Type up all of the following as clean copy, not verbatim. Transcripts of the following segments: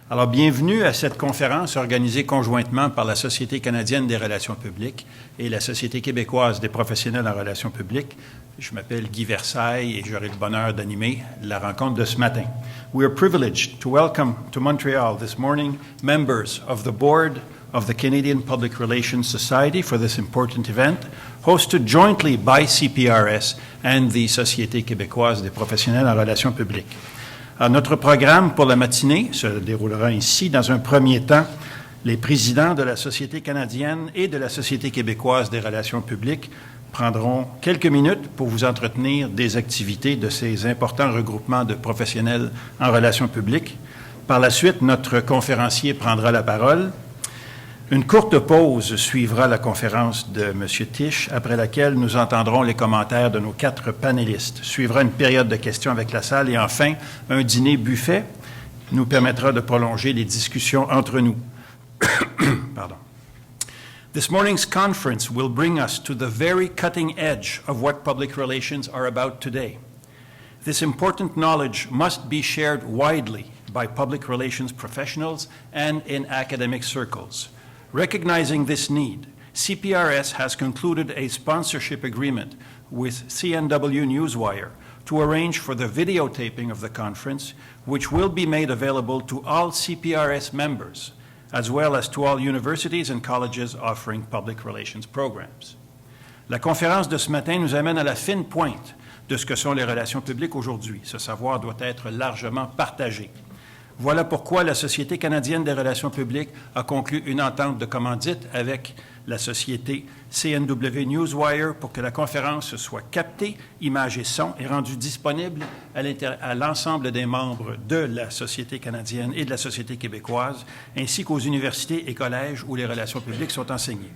Alors, bienvenue à cette conférence organisée conjointement par la Société canadienne des relations publiques et la Société québécoise des professionnels en relations publiques. Je m'appelle Guy Versailles et j'aurai le bonheur d'animer la rencontre de ce matin. We are privileged to welcome to Montreal this morning members of the board of the Canadian Public Relations Society for this important event, hosted jointly by CPRS and the Société québécoise des professionnels en relations publiques. Alors, notre programme pour la matinée se déroulera ainsi. Dans un premier temps, les présidents de la Société canadienne et de la Société québécoise des relations publiques prendront quelques minutes pour vous entretenir des activités de ces importants regroupements de professionnels en relations publiques. Par la suite, notre conférencier prendra la parole. Une courte pause suivra la conférence de M. Tisch, après laquelle nous entendrons les commentaires de nos 4 panélistes. Suivra une période de questions avec la salle et enfin, un dîner buffet nous permettra de prolonger les discussions entre nous. Pardon. This morning's conference will bring us to the very cutting edge of what public relations are about today. This important knowledge must be shared widely by public relations professionals and in academic circles. Recognizing this need, CPRS has concluded a sponsorship agreement with CNW Newswire to arrange for the videotaping of the conference, which will be made available to all CPRS members, as well as to all universities and colleges offering public relations programs. La conférence de ce matin nous amène à la fine pointe de ce que sont les relations publiques aujourd'hui. Ce savoir doit être largement partagé. Voilà pourquoi la Société canadienne des relations publiques a conclu une entente de commandite avec la société CNW Newswire pour que la conférence soit captée, images et son, et rendue disponible à l'ensemble des membres de la Société canadienne et de la Société québécoise, ainsi qu'aux universités et collèges où les relations publiques sont enseignées.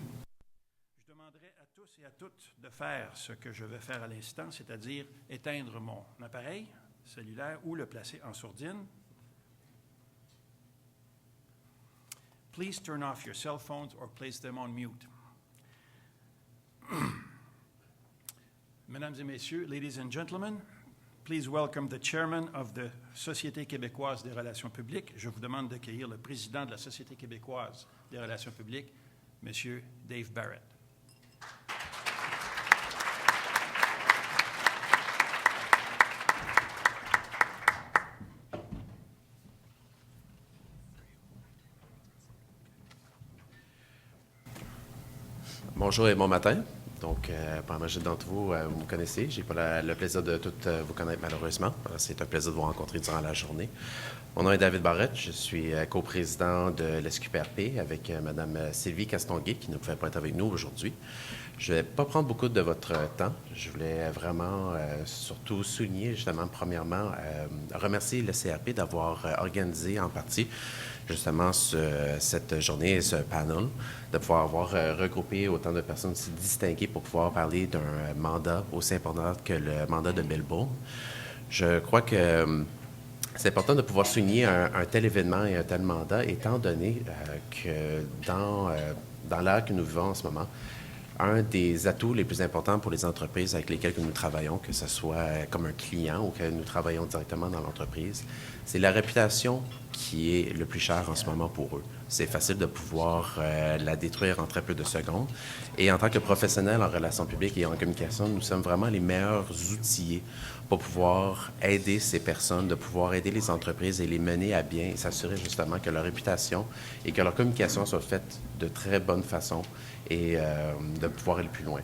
Je demanderai à tous et à toutes de faire ce que je vais faire à l'instant, c'est-à-dire éteindre mon appareil cellulaire ou le placer en sourdine. Please turn off your cell phones or place them on mute. Mesdames et messieurs, ladies and gentlemen, please welcome the chairman of the Société québécoise des relations publiques. Je vous demande d'accueillir le président de la Société québécoise des relations publiques, M. Dave Barrett. Bonjour et bon matin. Donc, pour la majorité d'entre vous, vous me connaissez. Je n'ai pas le plaisir de toutes vous connaître malheureusement. C'est un plaisir de vous rencontrer durant la journée. Mon nom est David Barrett. Je suis coprésident de l'SQPRP avec Mme Sylvie Castonguay, qui ne pouvait pas être avec nous aujourd'hui. Je ne vais pas prendre beaucoup de votre temps. Je voulais vraiment surtout souligner, justement, premièrement, remercier le CRP d'avoir organisé en partie justement cette journée et ce panel, de pouvoir avoir regroupé autant de personnes aussi distinguées pour pouvoir parler d'un mandat aussi important que le mandat de Melbourne. Je crois que c'est important de pouvoir souligner un tel événement et un tel mandat, étant donné que dans l'ère que nous vivons en ce moment, un des atouts les plus importants pour les entreprises avec lesquelles nous travaillons, que ce soit comme un client ou que nous travaillons directement dans l'entreprise, c'est la réputation qui est le plus cher en ce moment pour eux. C'est facile de pouvoir la détruire en très peu de secondes. Et en tant que professionnels en relations publiques et en communication, nous sommes vraiment les meilleurs outillés pour pouvoir aider ces personnes, de pouvoir aider les entreprises et les mener à bien et s'assurer justement que leur réputation et que leur communication soit faite de très bonne façon et de pouvoir aller plus loin.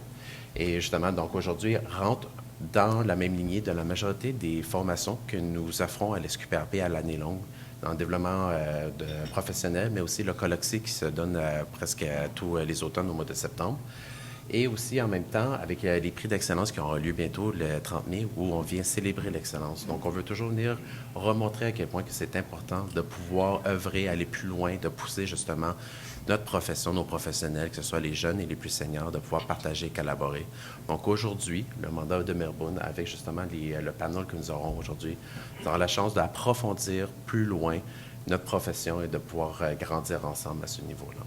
Et justement, donc aujourd'hui, rentre dans la même lignée de la majorité des formations que nous offrons à l'SQPRP à l'année longue, dans le développement de professionnel, mais aussi le colloque qui se donne presque tous les automnes au mois de septembre. Et aussi, en même temps, avec les prix d'excellence qui auront lieu bientôt le 30 mai, où on vient célébrer l'excellence. Donc, on veut toujours venir remontrer à quel point que c'est important de pouvoir œuvrer, aller plus loin, de pousser justement notre profession, nos professionnels, que ce soit les jeunes et les plus seniors, de pouvoir partager et collaborer. Donc, aujourd'hui, le mandat de Melbourne, avec justement le panel que nous aurons aujourd'hui, nous aurons la chance d'approfondir plus loin notre profession et de pouvoir grandir ensemble à ce niveau-là.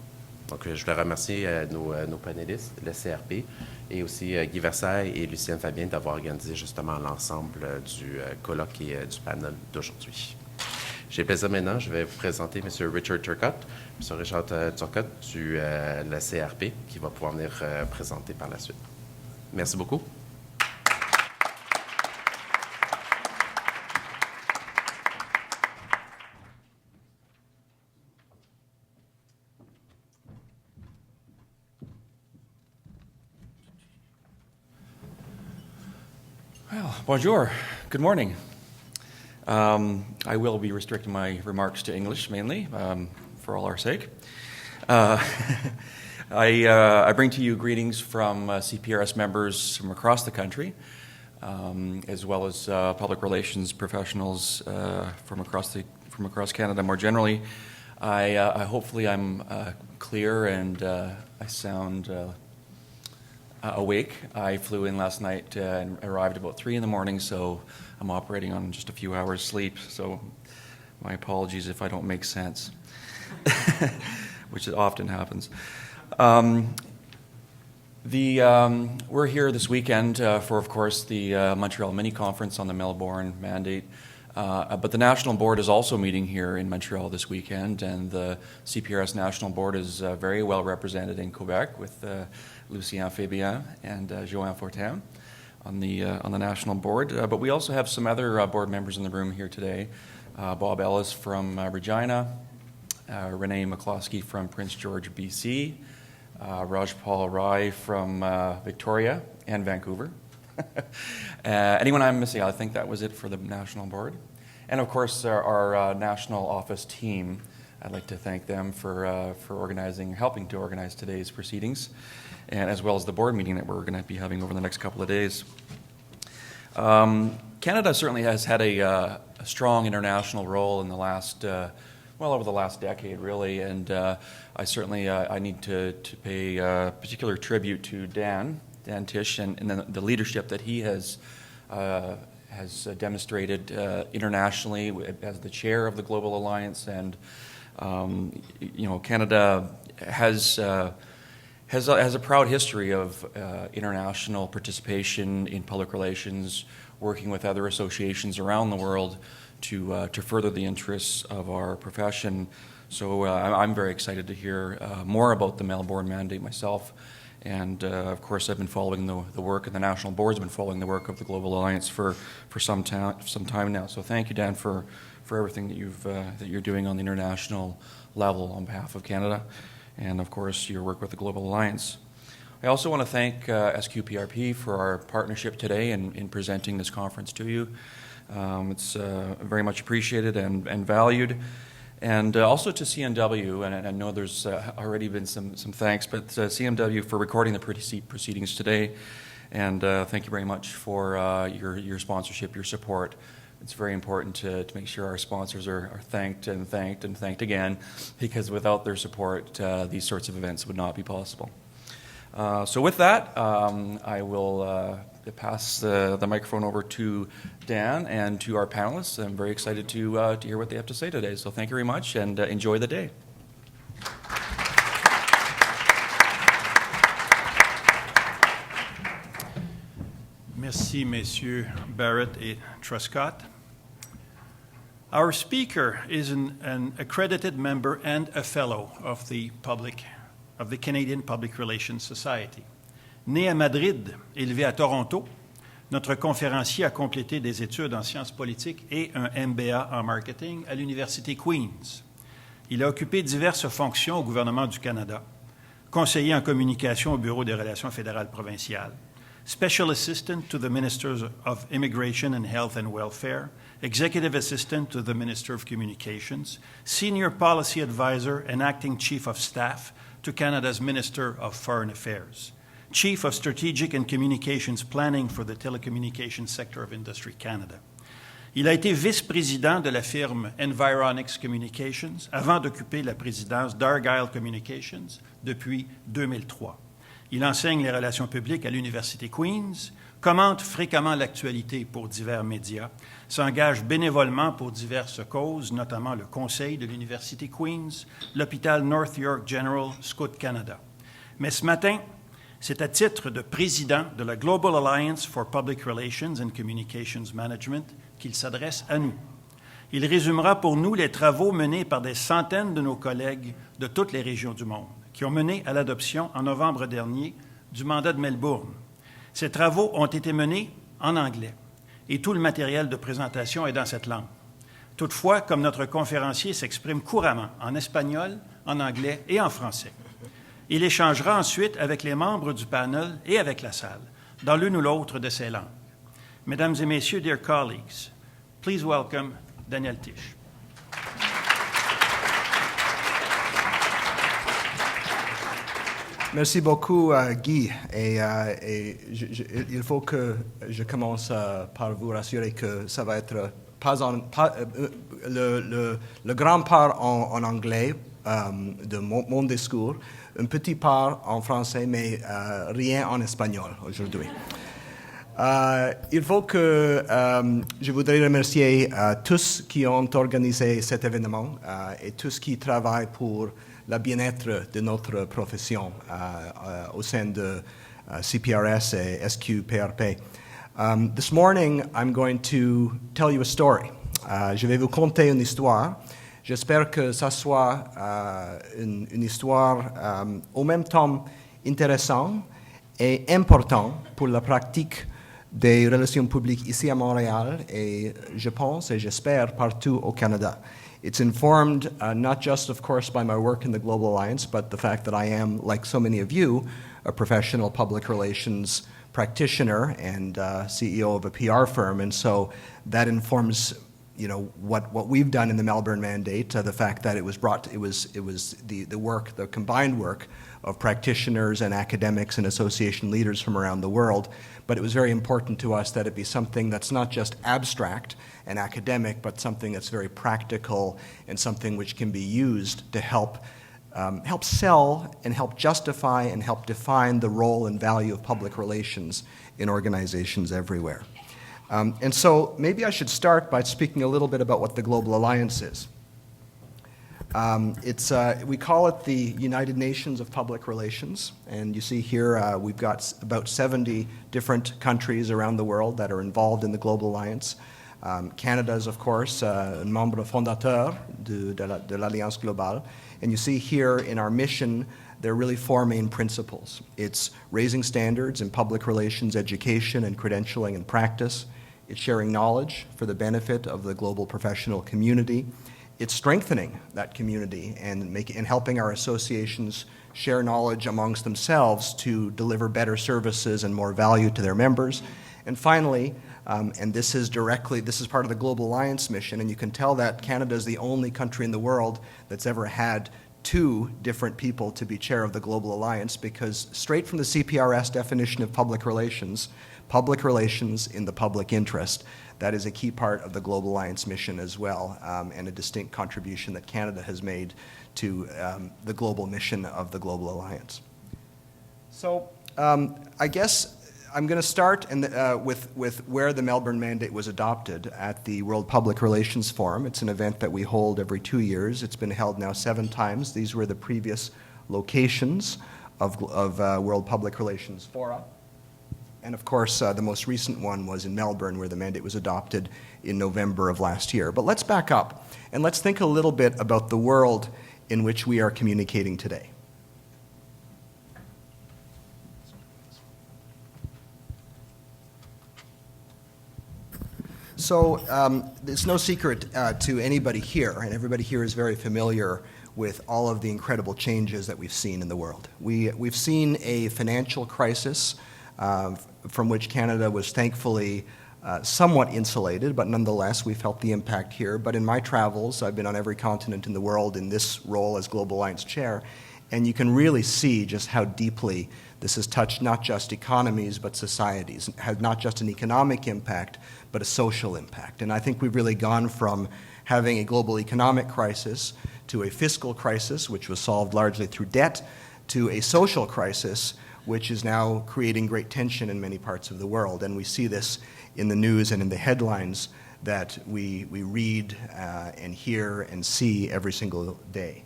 Donc, je voulais remercier nos panélistes, le CRP, et aussi Guy Versailles et Lucienne Fabien d'avoir organisé justement l'ensemble du colloque et du panel d'aujourd'hui. J'ai le plaisir maintenant, je vais vous présenter M. Richard Turcotte, M. Richard Turcotte du la CRP, qui va pouvoir venir présenter par la suite. Merci beaucoup. Well, bonjour. Good morning. I will be restricting my remarks to English mainly, for all our sake. I bring to you greetings from CPRS members from across the country, as well as public relations professionals from across Canada more generally. Hopefully I'm clear and I sound awake. I flew in last night and arrived about 3 in the morning, so I'm operating on just a few hours sleep, so my apologies if I don't make sense, which often happens. We're here this weekend for, of course, the Montreal mini-conference on the Melbourne Mandate, but the National Board is also meeting here in Montreal this weekend, and the CPRS National Board is very well represented in Quebec with Lucien Fabien and Joanne Fortin on the National Board. But we also have some other board members in the room here today. Bob Ellis from Regina, Renee McCloskey from Prince George, BC, Raj-Paul Rai from Victoria and Vancouver. Anyone I'm missing? I think that was it for the National Board. And of course, our National Office team. I'd like to thank them for helping to organize today's proceedings, and as well as the board meeting that we're going to be having over the next couple of days. Canada certainly has had a strong international role in the last, over the last decade, really, and I need to pay particular tribute to Dan Tisch and the leadership that he has demonstrated internationally as the chair of the Global Alliance, and Canada has a proud history of international participation in public relations, working with other associations around the world to further the interests of our profession. So I'm very excited to hear more about the Melbourne Mandate myself. And of course, I've been following the work, and the National Board's been following the work of the Global Alliance for some time now. So thank you, Dan, for everything that you're doing on the international level on behalf of Canada, and of course your work with the Global Alliance. I also want to thank SQPRP for our partnership today in presenting this conference to you. It's very much appreciated and valued. And also to CMW, and I know there's already been some thanks, but CMW for recording the proceedings today. And thank you very much for your sponsorship, your support. It's very important to make sure our sponsors are thanked and thanked and thanked again, because without their support, these sorts of events would not be possible. So with that, I will pass the microphone over to Dan and to our panelists. I'm very excited to hear what they have to say today. So thank you very much, and enjoy the day. Merci, Messieurs Barrett et Truscott. Our speaker is an accredited member and a fellow of the Canadian Public Relations Society. Né à Madrid, élevé à Toronto, notre conférencier a complété des études en sciences politiques et un MBA en marketing à l'Université Queen's. Il a occupé diverses fonctions au gouvernement du Canada, conseiller en communication au Bureau des relations fédérales provinciales, Special Assistant to the Ministers of Immigration and Health and Welfare, Executive Assistant to the Minister of Communications, Senior Policy Advisor and Acting Chief of Staff to Canada's Minister of Foreign Affairs, Chief of Strategic and Communications Planning for the Telecommunications Sector of Industry Canada. Il a été vice-président de la firme Environics Communications avant d'occuper la présidence d'Argyle Communications depuis 2003. Il enseigne les relations publiques à l'Université Queen's, commente fréquemment l'actualité pour divers médias, s'engage bénévolement pour diverses causes, notamment le Conseil de l'Université Queen's, l'hôpital North York General, Scout Canada. Mais ce matin, c'est à titre de président de la Global Alliance for Public Relations and Communications Management qu'il s'adresse à nous. Il résumera pour nous les travaux menés par des centaines de nos collègues de toutes les régions du monde, qui ont mené à l'adoption en novembre dernier du mandat de Melbourne. Ces travaux ont été menés en anglais et tout le matériel de présentation est dans cette langue. Toutefois, comme notre conférencier s'exprime couramment en espagnol, en anglais et en français, il échangera ensuite avec les membres du panel et avec la salle, dans l'une ou l'autre de ces langues. Mesdames et messieurs, dear colleagues, please welcome Dan Tisch. Merci beaucoup, Guy. Il faut que je commence par vous rassurer que ça va être le grand part en anglais de mon discours, un petit part en français, mais rien en espagnol aujourd'hui. Il faut que je voudrais remercier tous qui ont organisé cet événement et tous qui travaillent pour le bien-être de notre profession au sein de CPRS et SQPRP. This morning, I'm going to tell you a story. Je vais vous conter une histoire. J'espère que ça soit une histoire en même temps intéressante et importante pour la pratique des relations publiques ici à Montréal et je pense et j'espère partout au Canada. It's informed not just, of course, by my work in the Global Alliance, but the fact that I am, like so many of you, a professional public relations practitioner and CEO of a PR firm, and so that informs, you know, what we've done in the Melbourne Mandate. The fact that it was the work, the combined work of practitioners and academics and association leaders from around the world. But it was very important to us that it be something that's not just abstract and academic, but something that's very practical and something which can be used to help sell and help justify and help define the role and value of public relations in organizations everywhere. And so maybe I should start by speaking a little bit about what the Global Alliance is. We call it the United Nations of Public Relations, and you see here we've got about 70 different countries around the world that are involved in the Global Alliance. Canada is, of course, un membre fondateur de l'Alliance Globale, and you see here in our mission there are really four main principles. It's raising standards in public relations, education, and credentialing and practice. It's sharing knowledge for the benefit of the global professional community. It's strengthening that community and helping our associations share knowledge amongst themselves to deliver better services and more value to their members. And finally, and this is part of the Global Alliance mission, and you can tell that Canada is the only country in the world that's ever had two different people to be chair of the Global Alliance, because straight from the CPRS definition of public relations in the public interest, that is a key part of the Global Alliance mission as well, and a distinct contribution that Canada has made to the global mission of the Global Alliance. So I guess I'm going to start with where the Melbourne Mandate was adopted at the World Public Relations Forum. It's an event that we hold every 2 years. It's been held now 7 times. These were the previous locations of World Public Relations Fora. And of course, the most recent one was in Melbourne, where the mandate was adopted in November of last year. But let's back up, and let's think a little bit about the world in which we are communicating today. So it's no secret to anybody here, and everybody here is very familiar with all of the incredible changes that we've seen in the world. We've seen a financial crisis from which Canada was thankfully somewhat insulated, but nonetheless we felt the impact here. But in my travels, I've been on every continent in the world in this role as Global Alliance Chair, and you can really see just how deeply this has touched not just economies but societies. It had not just an economic impact, but a social impact. And I think we've really gone from having a global economic crisis to a fiscal crisis, which was solved largely through debt, to a social crisis, which is now creating great tension in many parts of the world. And we see this in the news and in the headlines that we read and hear and see every single day.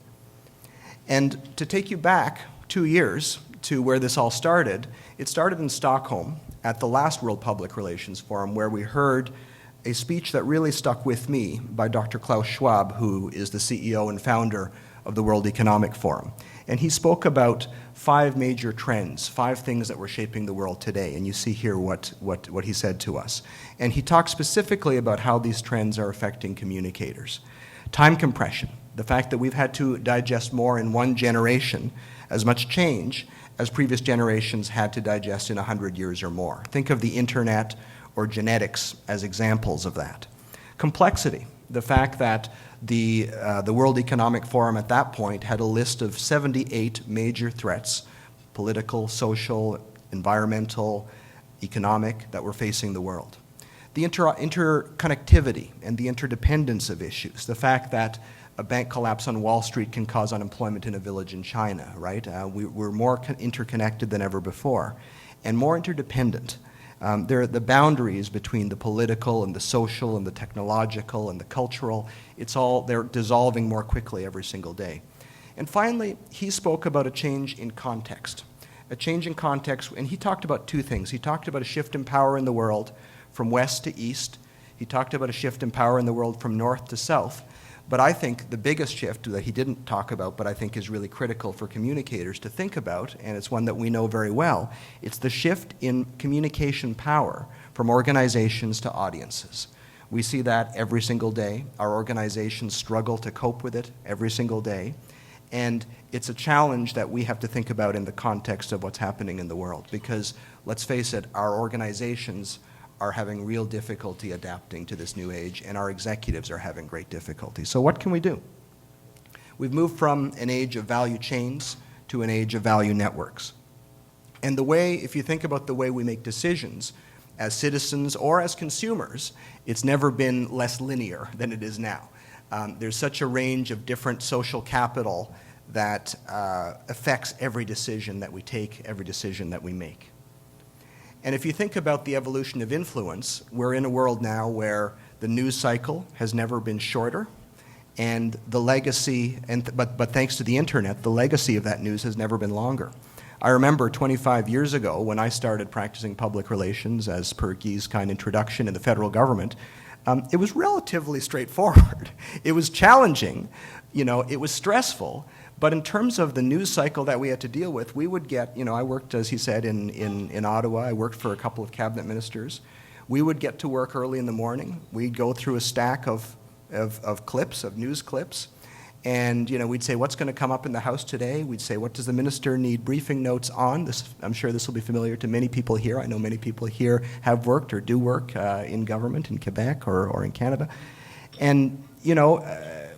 And to take you back 2 years to where this all started, it started in Stockholm at the last World Public Relations Forum, where we heard a speech that really stuck with me by Dr. Klaus Schwab, who is the CEO and founder of the World Economic Forum. And he spoke about 5 major trends, 5 things that were shaping the world today. And you see here what he said to us. And he talked specifically about how these trends are affecting communicators. Time compression, the fact that we've had to digest more in one generation, as much change as previous generations had to digest in 100 years or more. Think of the internet or genetics as examples of that. Complexity, the fact that the World Economic Forum at that point had a list of 78 major threats, political, social, environmental, economic, that were facing the world. The interconnectivity and the interdependence of issues, the fact that a bank collapse on Wall Street can cause unemployment in a village in China, right? We're more interconnected than ever before, and more interdependent. The boundaries between the political and the social and the technological and the cultural, they're dissolving more quickly every single day. And finally, he spoke about a change in context. A change in context, and he talked about 2 things. He talked about a shift in power in the world from west to east. He talked about a shift in power in the world from north to south. But I think the biggest shift that he didn't talk about, but I think is really critical for communicators to think about, and it's one that we know very well, it's the shift in communication power from organizations to audiences. We see that every single day. Our organizations struggle to cope with it every single day. And it's a challenge that we have to think about in the context of what's happening in the world. Because, let's face it, our organizations are having real difficulty adapting to this new age, and our executives are having great difficulty. So what can we do? We've moved from an age of value chains to an age of value networks. And the way, if you think about the way we make decisions as citizens or as consumers, it's never been less linear than it is now. There's such a range of different social capital that affects every decision that we take, every decision that we make. And if you think about the evolution of influence, we're in a world now where the news cycle has never been shorter, and the legacy, but thanks to the internet, the legacy of that news has never been longer. I remember 25 years ago when I started practicing public relations, as per Guy's kind introduction in the federal government, it was relatively straightforward. It was challenging, it was stressful, but in terms of the news cycle that we had to deal with, we would get, I worked, as he said, in Ottawa. I worked for a couple of cabinet ministers. We would get to work early in the morning. We'd go through a stack of clips, of news clips, and we'd say, what's going to come up in the House today? We'd say, what does the minister need briefing notes on? I'm sure this will be familiar to many people here. I know many people here have worked or do work in government in Quebec or in Canada. And,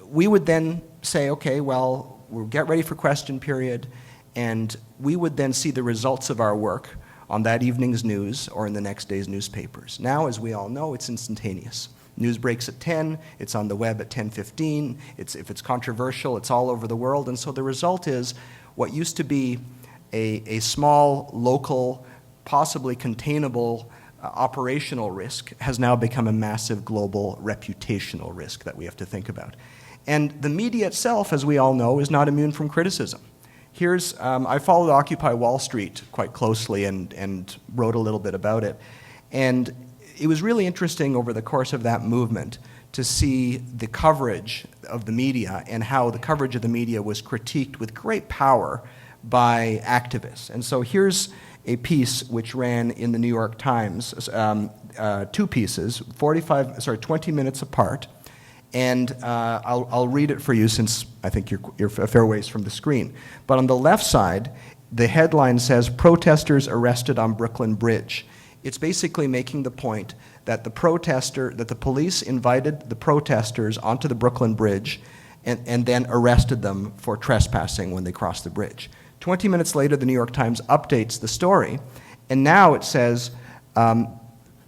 we would then say, okay, well, we'll get ready for question period, and we would then see the results of our work on that evening's news or in the next day's newspapers. Now, as we all know, it's instantaneous. News breaks at 10, it's on the web at 10:15, if it's controversial, it's all over the world, and so the result is what used to be a small, local, possibly containable operational risk has now become a massive global reputational risk that we have to think about. And the media itself, as we all know, is not immune from criticism. I followed Occupy Wall Street quite closely and wrote a little bit about it. And it was really interesting over the course of that movement to see the coverage of the media and how the coverage of the media was critiqued with great power by activists. And so here's a piece which ran in the New York Times, 2 pieces, 20 minutes apart. And I'll read it for you since I think you're a fair ways from the screen. But on the left side, the headline says, "Protesters arrested on Brooklyn Bridge." It's basically making the point that the police invited the protesters onto the Brooklyn Bridge and then arrested them for trespassing when they crossed the bridge. 20 minutes later, the New York Times updates the story, and now it says,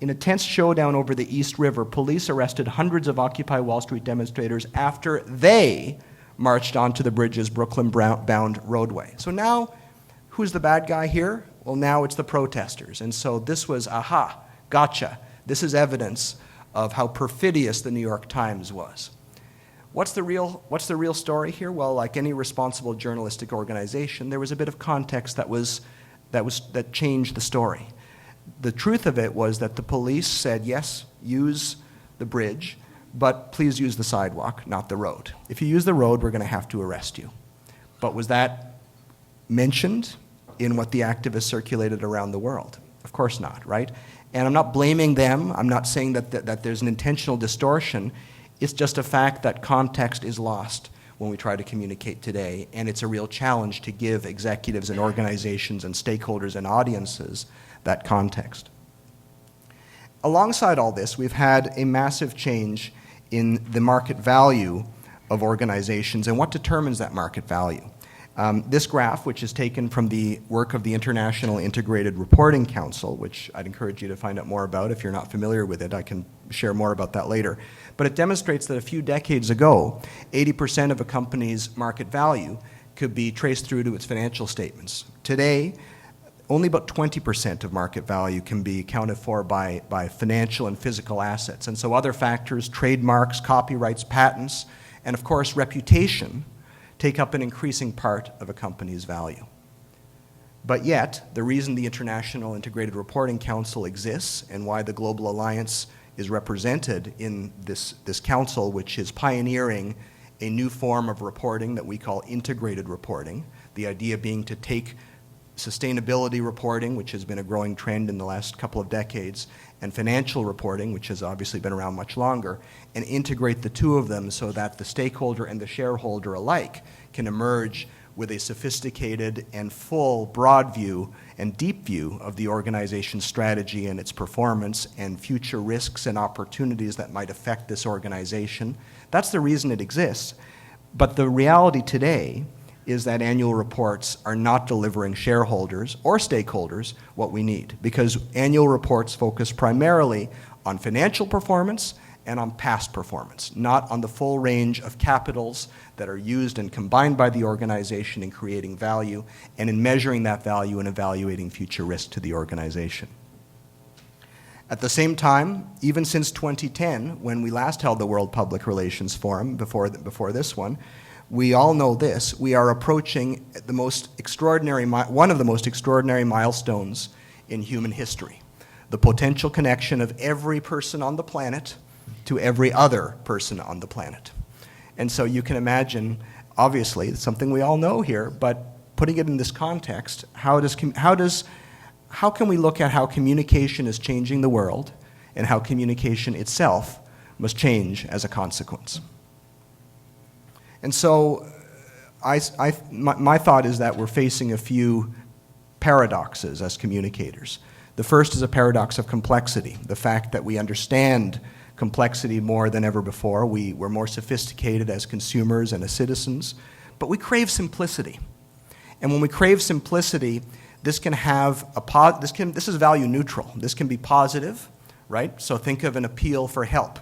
in a tense showdown over the East River, police arrested hundreds of Occupy Wall Street demonstrators after they marched onto the bridge's Brooklyn-bound roadway. So now, who's the bad guy here? Well, now it's the protesters. And so this was, aha, gotcha. This is evidence of how perfidious the New York Times was. What's the real story here? Well, like any responsible journalistic organization, there was a bit of context that changed the story. The truth of it was that the police said, yes, use the bridge, but please use the sidewalk, not the road. If you use the road, we're going to have to arrest you. But was that mentioned in what the activists circulated around the world? Of course not, right? And I'm not blaming them. I'm not saying that there's an intentional distortion. It's just a fact that context is lost when we try to communicate today, and it's a real challenge to give executives and organizations and stakeholders and audiences that context. Alongside all this, we've had a massive change in the market value of organizations and what determines that market value. This graph, which is taken from the work of the International Integrated Reporting Council, which I'd encourage you to find out more about if you're not familiar with it. I can share more about that later. But it demonstrates that a few decades ago, 80% of a company's market value could be traced through to its financial statements. Today, only about 20% of market value can be accounted for by financial and physical assets. And so other factors, trademarks, copyrights, patents, and of course reputation, take up an increasing part of a company's value. But yet, the reason the International Integrated Reporting Council exists and why the Global Alliance is represented in this council, which is pioneering a new form of reporting that we call integrated reporting, the idea being to take sustainability reporting, which has been a growing trend in the last couple of decades, and financial reporting, which has obviously been around much longer, and integrate the two of them so that the stakeholder and the shareholder alike can emerge with a sophisticated and full, broad view and deep view of the organization's strategy and its performance and future risks and opportunities that might affect this organization. That's the reason it exists. But the reality today is that annual reports are not delivering shareholders or stakeholders what we need, because annual reports focus primarily on financial performance and on past performance, not on the full range of capitals that are used and combined by the organization in creating value and in measuring that value and evaluating future risk to the organization. At the same time, even since 2010, when we last held the World Public Relations Forum before this one, we all know this: we are approaching the most extraordinary, one of the most extraordinary milestones in human history, the potential connection of every person on the planet to every other person on the planet. And so you can imagine, obviously, it's something we all know here, but putting it in this context, how can we look at how communication is changing the world and how communication itself must change as a consequence? And so my thought is that we're facing a few paradoxes as communicators. The first is a paradox of complexity, the fact that we understand complexity more than ever before. We're more sophisticated as consumers and as citizens, but we crave simplicity. And when we crave simplicity, this can have this is value neutral. This can be positive, right? So think of an appeal for help.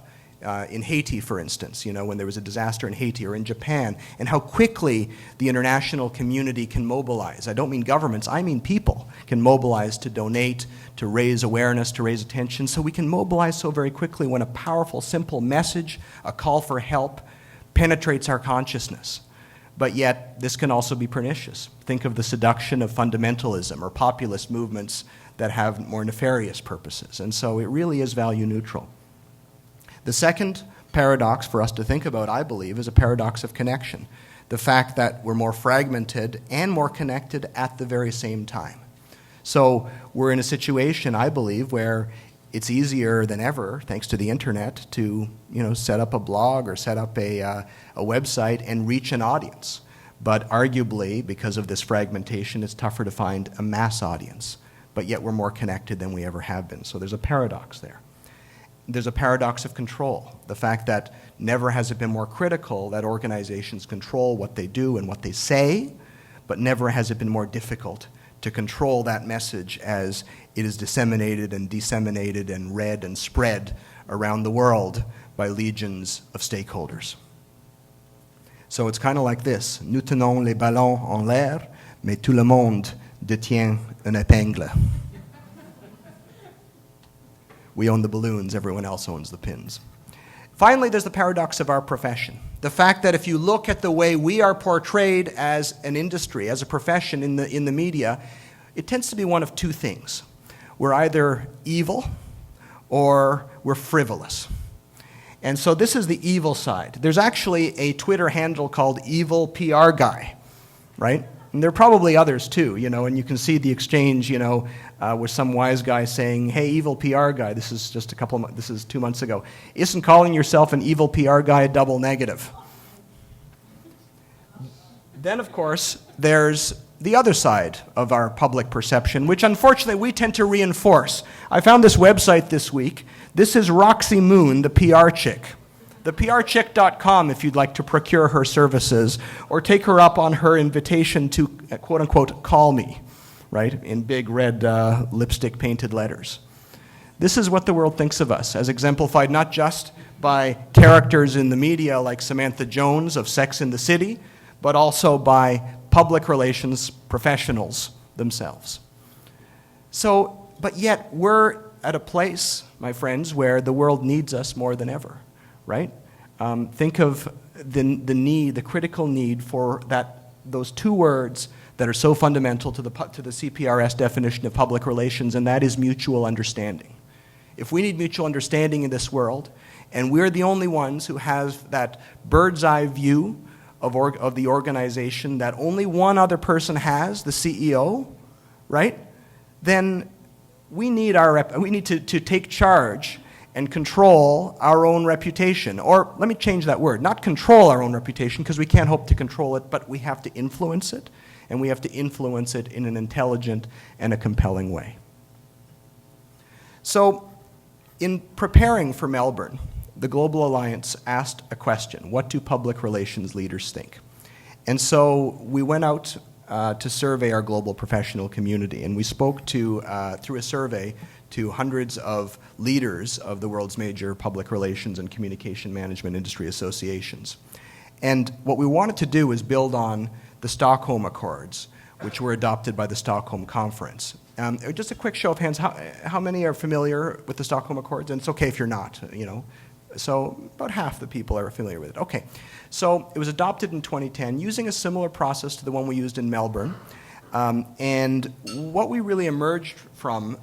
In Haiti, for instance, when there was a disaster in Haiti or in Japan, and how quickly the international community can mobilize. I don't mean governments, I mean people can mobilize to donate, to raise awareness, to raise attention. So we can mobilize so very quickly when a powerful, simple message, a call for help, penetrates our consciousness. But yet, this can also be pernicious. Think of the seduction of fundamentalism or populist movements that have more nefarious purposes. And so it really is value neutral. The second paradox for us to think about, I believe, is a paradox of connection. The fact that we're more fragmented and more connected at the very same time. So we're in a situation, I believe, where it's easier than ever, thanks to the internet, to set up a blog or set up a website and reach an audience. But arguably, because of this fragmentation, it's tougher to find a mass audience. But yet we're more connected than we ever have been. So there's a paradox there. There's a paradox of control, the fact that never has it been more critical that organizations control what they do and what they say, but never has it been more difficult to control that message as it is disseminated and read and spread around the world by legions of stakeholders. So it's kind of like this: nous tenons les ballons en l'air, mais tout le monde détient une épingle. We own the balloons, everyone else owns the pins. Finally, there's the paradox of our profession. The fact that if you look at the way we are portrayed as an industry, as a profession in the media, it tends to be one of two things. We're either evil or we're frivolous. And so this is the evil side. There's actually a Twitter handle called Evil PR Guy, right? And there are probably others too, and you can see the exchange, with some wise guy saying, hey, evil PR guy, this is just this is 2 months ago. Isn't calling yourself an evil PR guy a double negative? Then, of course, there's the other side of our public perception, which unfortunately we tend to reinforce. I found this website this week. This is Roxy Moon, the PR chick. theprchick.com if you'd like to procure her services or take her up on her invitation to, quote-unquote, call me, right, in big red lipstick-painted letters. This is what the world thinks of us, as exemplified not just by characters in the media like Samantha Jones of Sex and the City, but also by public relations professionals themselves. So, but yet we're at a place, my friends, where the world needs us more than ever, right? Think of the critical need for those two words that are so fundamental to the CPRS definition of public relations, and that is mutual understanding. If we need mutual understanding in this world, and we're the only ones who have that bird's eye view of the organization that only one other person has, the CEO, right? Then we need to take charge and control our own reputation. Or let me change that word, not control our own reputation, because we can't hope to control it, but we have to influence it, and we have to influence it in an intelligent and a compelling way. So, in preparing for Melbourne, the Global Alliance asked a question: what do public relations leaders think? And so we went out to survey our global professional community, and we spoke to, through a survey, to hundreds of leaders of the world's major public relations and communication management industry associations. And what we wanted to do was build on the Stockholm Accords, which were adopted by the Stockholm Conference. Just a quick show of hands, how many are familiar with the Stockholm Accords? And it's okay if you're not, So about half the people are familiar with it. Okay, so it was adopted in 2010 using a similar process to the one we used in Melbourne. And what we really emerged from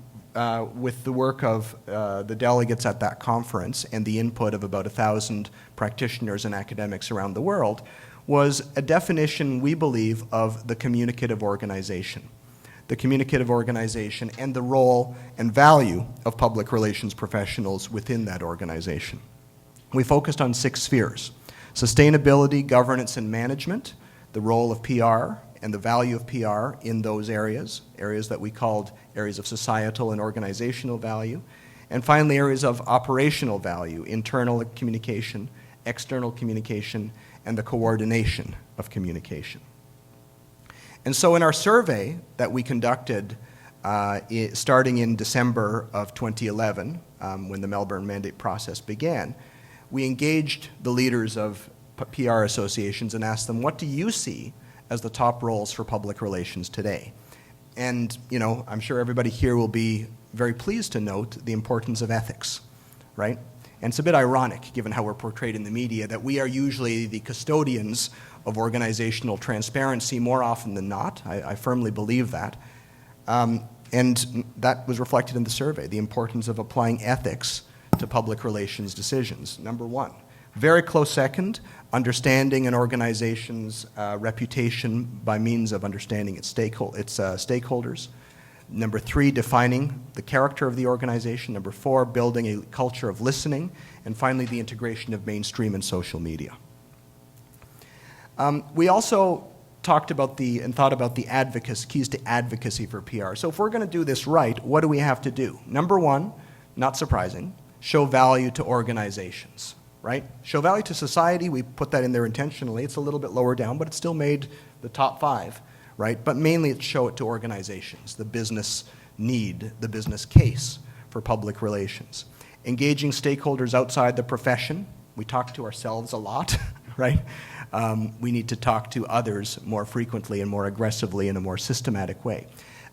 with the work of the delegates at that conference and the input of about 1,000 practitioners and academics around the world was a definition, we believe, of the communicative organization. The communicative organization and the role and value of public relations professionals within that organization. We focused on 6 spheres: sustainability, governance, and management, the role of PR and the value of PR in those areas that we called areas of societal and organizational value, and finally areas of operational value, internal communication, external communication, and the coordination of communication. And so in our survey that we conducted starting in December of 2011, when the Melbourne Mandate process began, we engaged the leaders of PR associations and asked them, what do you see as the top roles for public relations today? And, I'm sure everybody here will be very pleased to note the importance of ethics, right? And it's a bit ironic, given how we're portrayed in the media, that we are usually the custodians of organizational transparency more often than not. I firmly believe that. And that was reflected in the survey, the importance of applying ethics to public relations decisions. Number 1. Very close second, understanding an organization's reputation by means of understanding its stakeholders. Number 3, defining the character of the organization. Number 4, building a culture of listening. And finally, the integration of mainstream and social media. We also talked about and thought about the keys to advocacy for PR. So if we're going to do this right, what do we have to do? Number 1, not surprising, show value to organizations, right? Show value to society, we put that in there intentionally. It's a little bit lower down, but it still made the top 5, right? But mainly it's show it to organizations, the business need, the business case for public relations. Engaging stakeholders outside the profession. We talk to ourselves a lot, right? We need to talk to others more frequently and more aggressively in a more systematic way.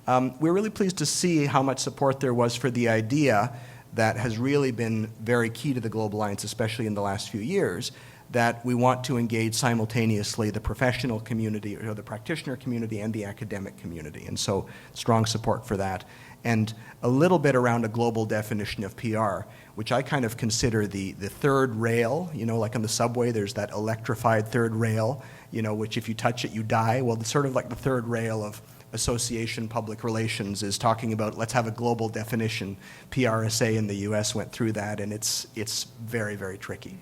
We're really pleased to see how much support there was for the idea that has really been very key to the Global Alliance, especially in the last few years, that we want to engage simultaneously the professional community, or the practitioner community, and the academic community. And so strong support for that. And a little bit around a global definition of PR, which I kind of consider the third rail. You know, like on the subway, there's that electrified third rail, you know, which if you touch it, you die. Well, it's sort of like the third rail of association public relations is talking about, let's have a global definition. PRSA in the US went through that, and it's very, very tricky.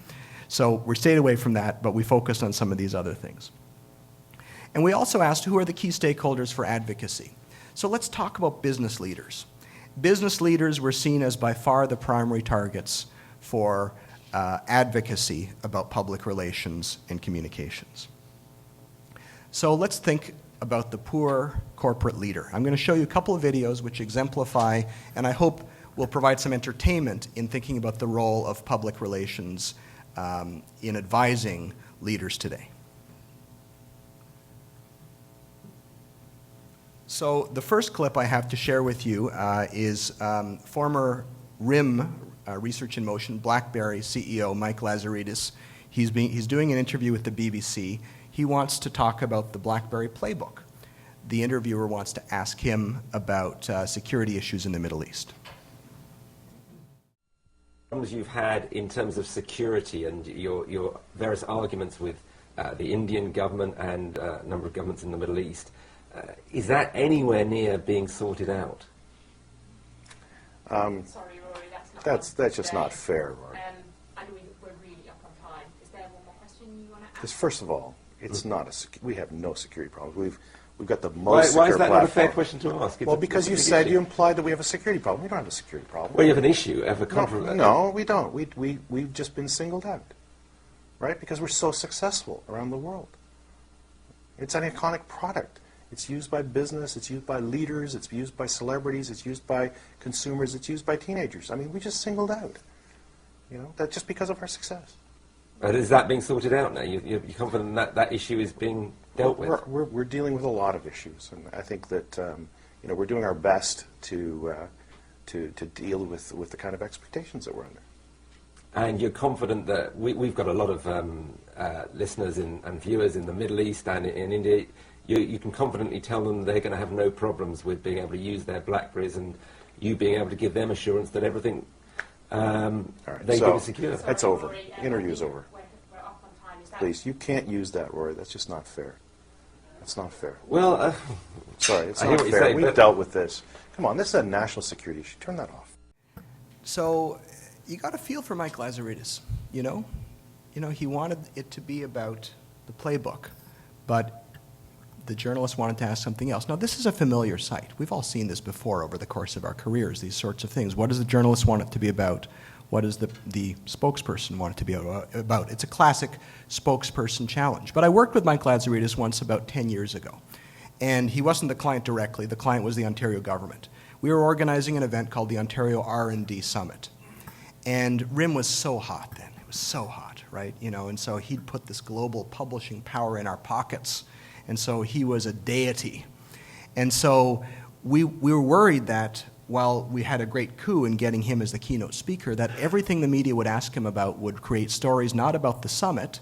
So we stayed away from that, but we focused on some of these other things. And we also asked, who are the key stakeholders for advocacy? So let's talk about business leaders. Business leaders were seen as by far the primary targets for advocacy about public relations and communications. So let's think about the poor corporate leader. I'm going to show you a couple of videos which exemplify, and I hope will provide some entertainment in thinking about the role of public relations in advising leaders today. So the first clip I have to share with you is former RIM, Research in Motion, BlackBerry CEO Mike Lazaridis. He's doing an interview with the BBC. He wants to talk about the BlackBerry playbook. The interviewer wants to ask him about security issues in the Middle East. Problems you've had in terms of security and your various arguments with the Indian government and a number of governments in the Middle East, is that anywhere near being sorted out? Sorry, Rory, that's just not fair, Rory. And we're really up on time. Is there one more question you want to ask? Because first of all, it's not we have no security problems. We've got the most secure why is that platform. not a fair question to ask? Well, because you said, you implied that we have a security problem. We don't have a security problem. Well, you have an issue, have a controversy. No, we don't. We've just been singled out, right? Because we're so successful around the world. It's an iconic product. It's used by business, it's used by leaders, it's used by celebrities, it's used by consumers, it's used by teenagers. I mean, we just singled out, you know, that just because of our success. But is that being sorted out now? You're confident that that issue is being dealt with? We're dealing with a lot of issues, and I think that you know, we're doing our best to deal with the kind of expectations that we're under. And you're confident that we've got a lot of listeners and viewers in the Middle East and in India. You can confidently tell them they're going to have no problems with being able to use their BlackBerries, and you being able to give them assurance that everything they give is secure. That's over. Rory, Interview's over. We're up on time. Is that Please, you can't use that, Rory. That's just not fair. That's not fair. Well, Sorry, it's I hear not what you're fair. saying, We've but dealt with this. Come on, this is a national security issue. Turn that off. So you got a feel for Mike Lazaridis, you know? You know, he wanted it to be about the playbook, but the journalist wanted to ask something else. Now, this is a familiar sight. We've all seen this before over the course of our careers, these sorts of things. What does the journalist want it to be about? What does the spokesperson want it to be about? It's a classic spokesperson challenge. But I worked with Mike Lazaridis once about 10 years ago. And he wasn't the client directly. The client was the Ontario government. We were organizing an event called the Ontario R&D Summit. And RIM was so hot then. It was so hot, right? You know, and so he'd put this global publishing power in our pockets. And so he was a deity. And so we were worried that while we had a great coup in getting him as the keynote speaker, that everything the media would ask him about would create stories not about the summit,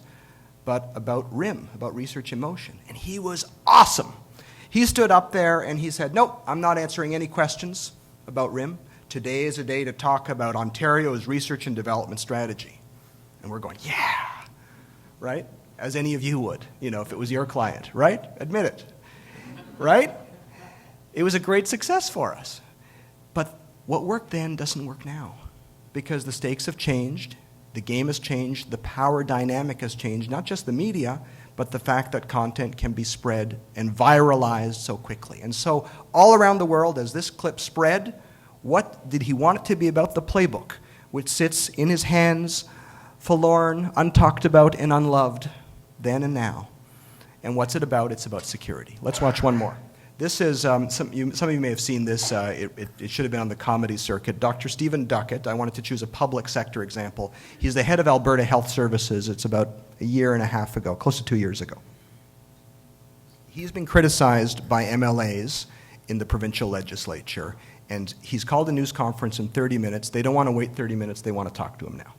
but about RIM, about Research in Motion. And he was awesome. He stood up there and he said, nope, I'm not answering any questions about RIM. Today is a day to talk about Ontario's research and development strategy. And we're going, yeah, right? As any of you would, you know, if it was your client, right? Admit it, right? It was a great success for us. But what worked then doesn't work now, because the stakes have changed, the game has changed, the power dynamic has changed, not just the media, but the fact that content can be spread and viralized so quickly. And so all around the world, as this clip spread, what did he want it to be about? The playbook, which sits in his hands, forlorn, untalked about, and unloved, then and now. And what's it about? It's about security. Let's watch one more. This is, some of you may have seen this, it should have been on the comedy circuit. Dr. Stephen Duckett, I wanted to choose a public sector example. He's the head of Alberta Health Services. It's about a year and a half ago, close to 2 years ago. He's been criticized by MLAs in the provincial legislature, and he's called a news conference in 30 minutes. They don't want to wait 30 minutes, they want to talk to him now.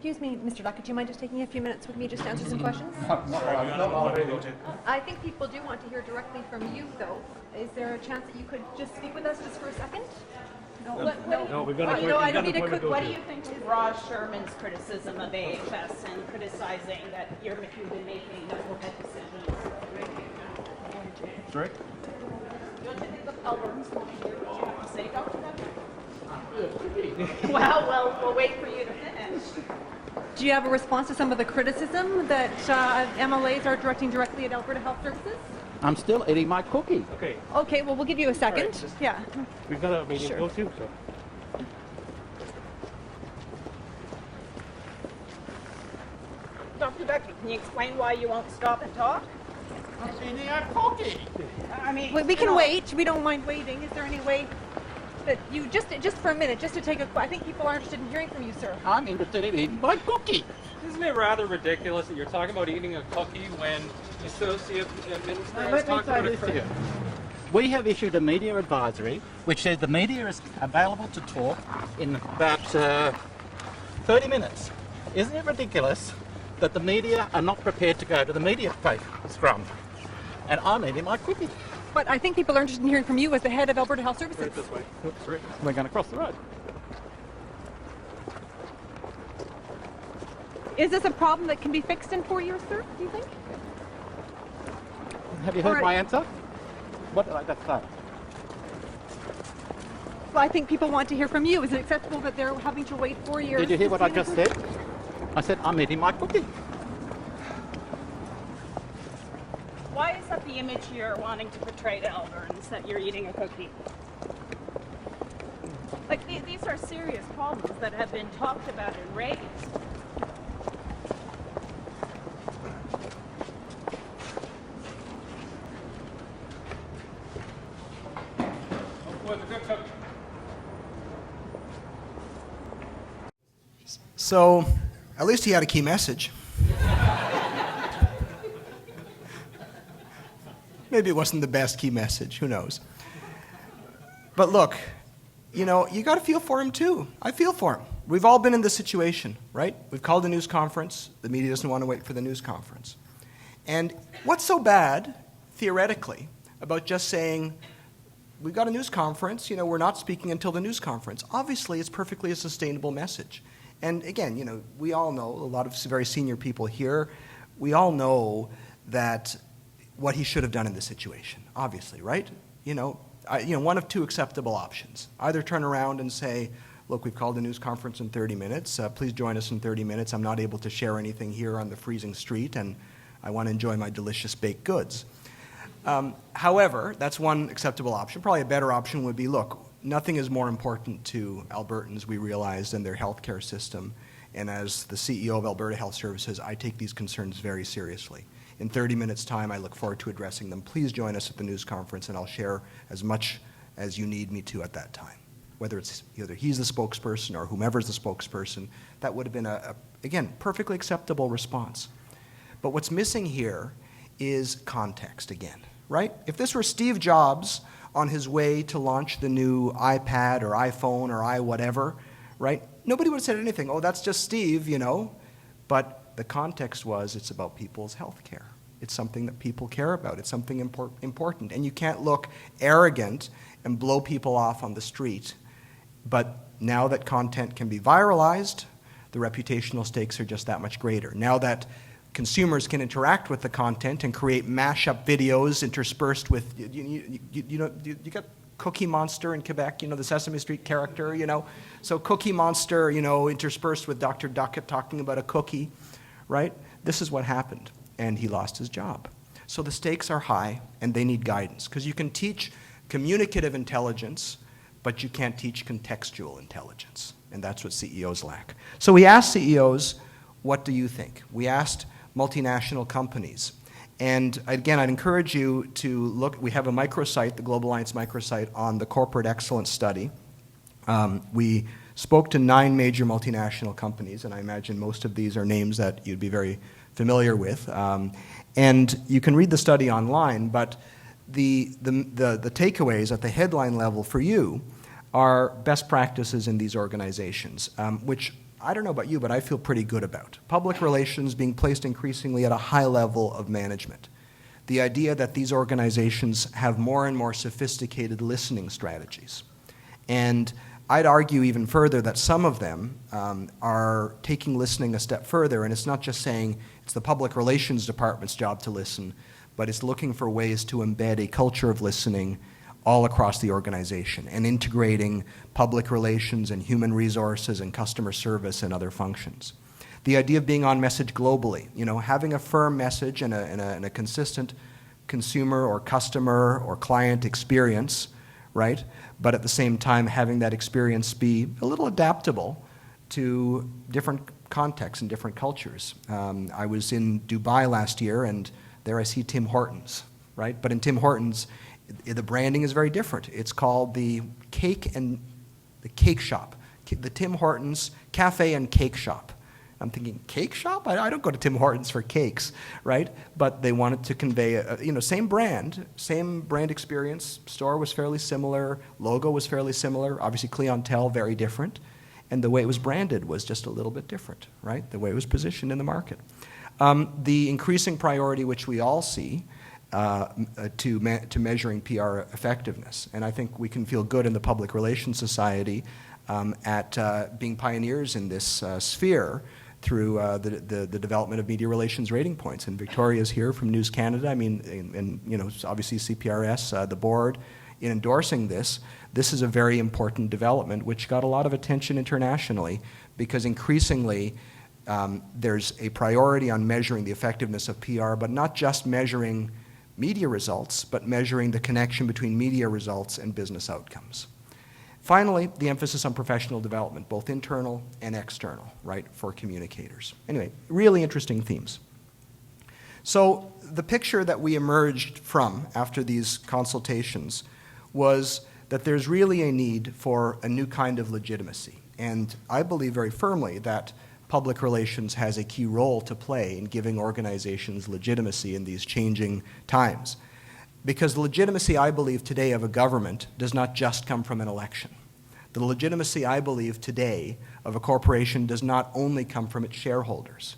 Excuse me, Mr. Duckett, do you mind just taking a few minutes with me just to answer some questions? I think people do want to hear directly from you, though. Is there a chance that you could just speak with us just for a second? No, we've got you know, I don't need a quick. What do you think of Raj Sherman's criticism of AHS and criticizing that you've been making overhead decisions? Sorry? Don't you think the Albertans want to hear what you have to say, Dr. Duckett? Well, we'll wait for you to finish. Do you have a response to some of the criticism that MLAs are directing directly at Alberta Health Services? I'm still eating my cookie. Okay. Okay, well, we'll give you a second. Right, yeah. We've got a meeting Sure. to go to, so. Dr. Duckett, can you explain why you won't stop and talk? I'm eating a cookie. I mean, We can wait. We don't mind waiting. Is there any way that you just for a minute, just to take a? I think people are interested in hearing from you, sir. I'm interested in eating my cookie. Isn't it rather ridiculous that you're talking about eating a cookie when the associate minister is Let me talking say about a this to you. We have issued a media advisory which says the media is available to talk in about 30 minutes. Isn't it ridiculous that the media are not prepared to go to the media scrum? And I'm eating my cookie. But I think people are interested in hearing from you as the head of Alberta Health Services. Right this way. Oops, sorry. We're going to cross the road. Is this a problem that can be fixed in 4 years, sir? Do you think? Have you heard All right. my answer? What did I just say? Well, I think people want to hear from you. Is it acceptable that they're having to wait 4 years? Did you hear to what see I an just improvement? said? I said I'm eating my cookie. Why is that the image you're wanting to portray to Albertans, that you're eating a cookie? Like, these are serious problems that have been talked about and raised. So, at least he had a key message. Maybe it wasn't the best key message, who knows. But look, you know, you got to feel for him too. I feel for him. We've all been in this situation, right? We've called a news conference. The media doesn't want to wait for the news conference. And what's so bad, theoretically, about just saying, we've got a news conference, you know, we're not speaking until the news conference? Obviously, it's perfectly a sustainable message. And again, you know, we all know, a lot of very senior people here, we all know that what he should have done in this situation, obviously, right? You know, one of two acceptable options. Either turn around and say, look, we've called a news conference in 30 minutes. Please join us in 30 minutes. I'm not able to share anything here on the freezing street, and I want to enjoy my delicious baked goods. However, that's one acceptable option. Probably a better option would be, look, nothing is more important to Albertans, we realize, than their healthcare system. And as the CEO of Alberta Health Services, I take these concerns very seriously. In 30 minutes' time, I look forward to addressing them. Please join us at the news conference, and I'll share as much as you need me to at that time. Whether it's either he's the spokesperson or whomever's the spokesperson, that would have been, again, perfectly acceptable response. But what's missing here is context again, right? If this were Steve Jobs on his way to launch the new iPad or iPhone or whatever, right? Nobody would have said anything. Oh, that's just Steve, you know. But the context was it's about people's health care. It's something that people care about. It's something important. And you can't look arrogant and blow people off on the street. But now that content can be viralized, the reputational stakes are just that much greater. Now that consumers can interact with the content and create mashup videos interspersed with, you got Cookie Monster in Quebec, you know, the Sesame Street character, you know. So Cookie Monster, you know, interspersed with Dr. Duckett talking about a cookie, right? This is what happened, and he lost his job. So the stakes are high, and they need guidance, because you can teach communicative intelligence, but you can't teach contextual intelligence, and that's what CEOs lack. So we asked CEOs, what do you think? We asked multinational companies. And again, I'd encourage you to look. We have a microsite, the Global Alliance microsite, on the Corporate Excellence Study. We spoke to 9 major multinational companies, and I imagine most of these are names that you'd be very familiar with. And you can read the study online, but the takeaways at the headline level for you are best practices in these organizations, which I don't know about you, but I feel pretty good about. Public relations being placed increasingly at a high level of management. The idea that these organizations have more and more sophisticated listening strategies. And I'd argue even further that some of them are taking listening a step further, and it's not just saying it's the public relations department's job to listen, but it's looking for ways to embed a culture of listening all across the organization and integrating public relations and human resources and customer service and other functions. The idea of being on message globally, having a firm message and a consistent consumer or customer or client experience, right? But at the same time, having that experience be a little adaptable to different contexts and different cultures. I was in Dubai last year, and there I see Tim Hortons, right? But in Tim Hortons, the branding is very different. It's called the Cake Shop, the Tim Hortons Cafe and Cake Shop. I'm thinking, cake shop? I don't go to Tim Hortons for cakes, right? But they wanted to convey, same brand experience. Store was fairly similar. Logo was fairly similar. Obviously, clientele very different. And the way it was branded was just a little bit different, right? The way it was positioned in the market. The increasing priority, which we all see, to measuring PR effectiveness. And I think we can feel good in the Public Relations Society at being pioneers in this sphere through the development of media relations rating points. And Victoria's here from News Canada. I mean, and obviously CPRS, the board, in endorsing this. This is a very important development which got a lot of attention internationally because increasingly there's a priority on measuring the effectiveness of PR, but not just measuring media results, but measuring the connection between media results and business outcomes. Finally, the emphasis on professional development, both internal and external, right, for communicators. Anyway, really interesting themes. So the picture that we emerged from after these consultations was that there's really a need for a new kind of legitimacy. And I believe very firmly that public relations has a key role to play in giving organizations legitimacy in these changing times. Because the legitimacy, I believe, today of a government does not just come from an election. The legitimacy, I believe, today of a corporation does not only come from its shareholders.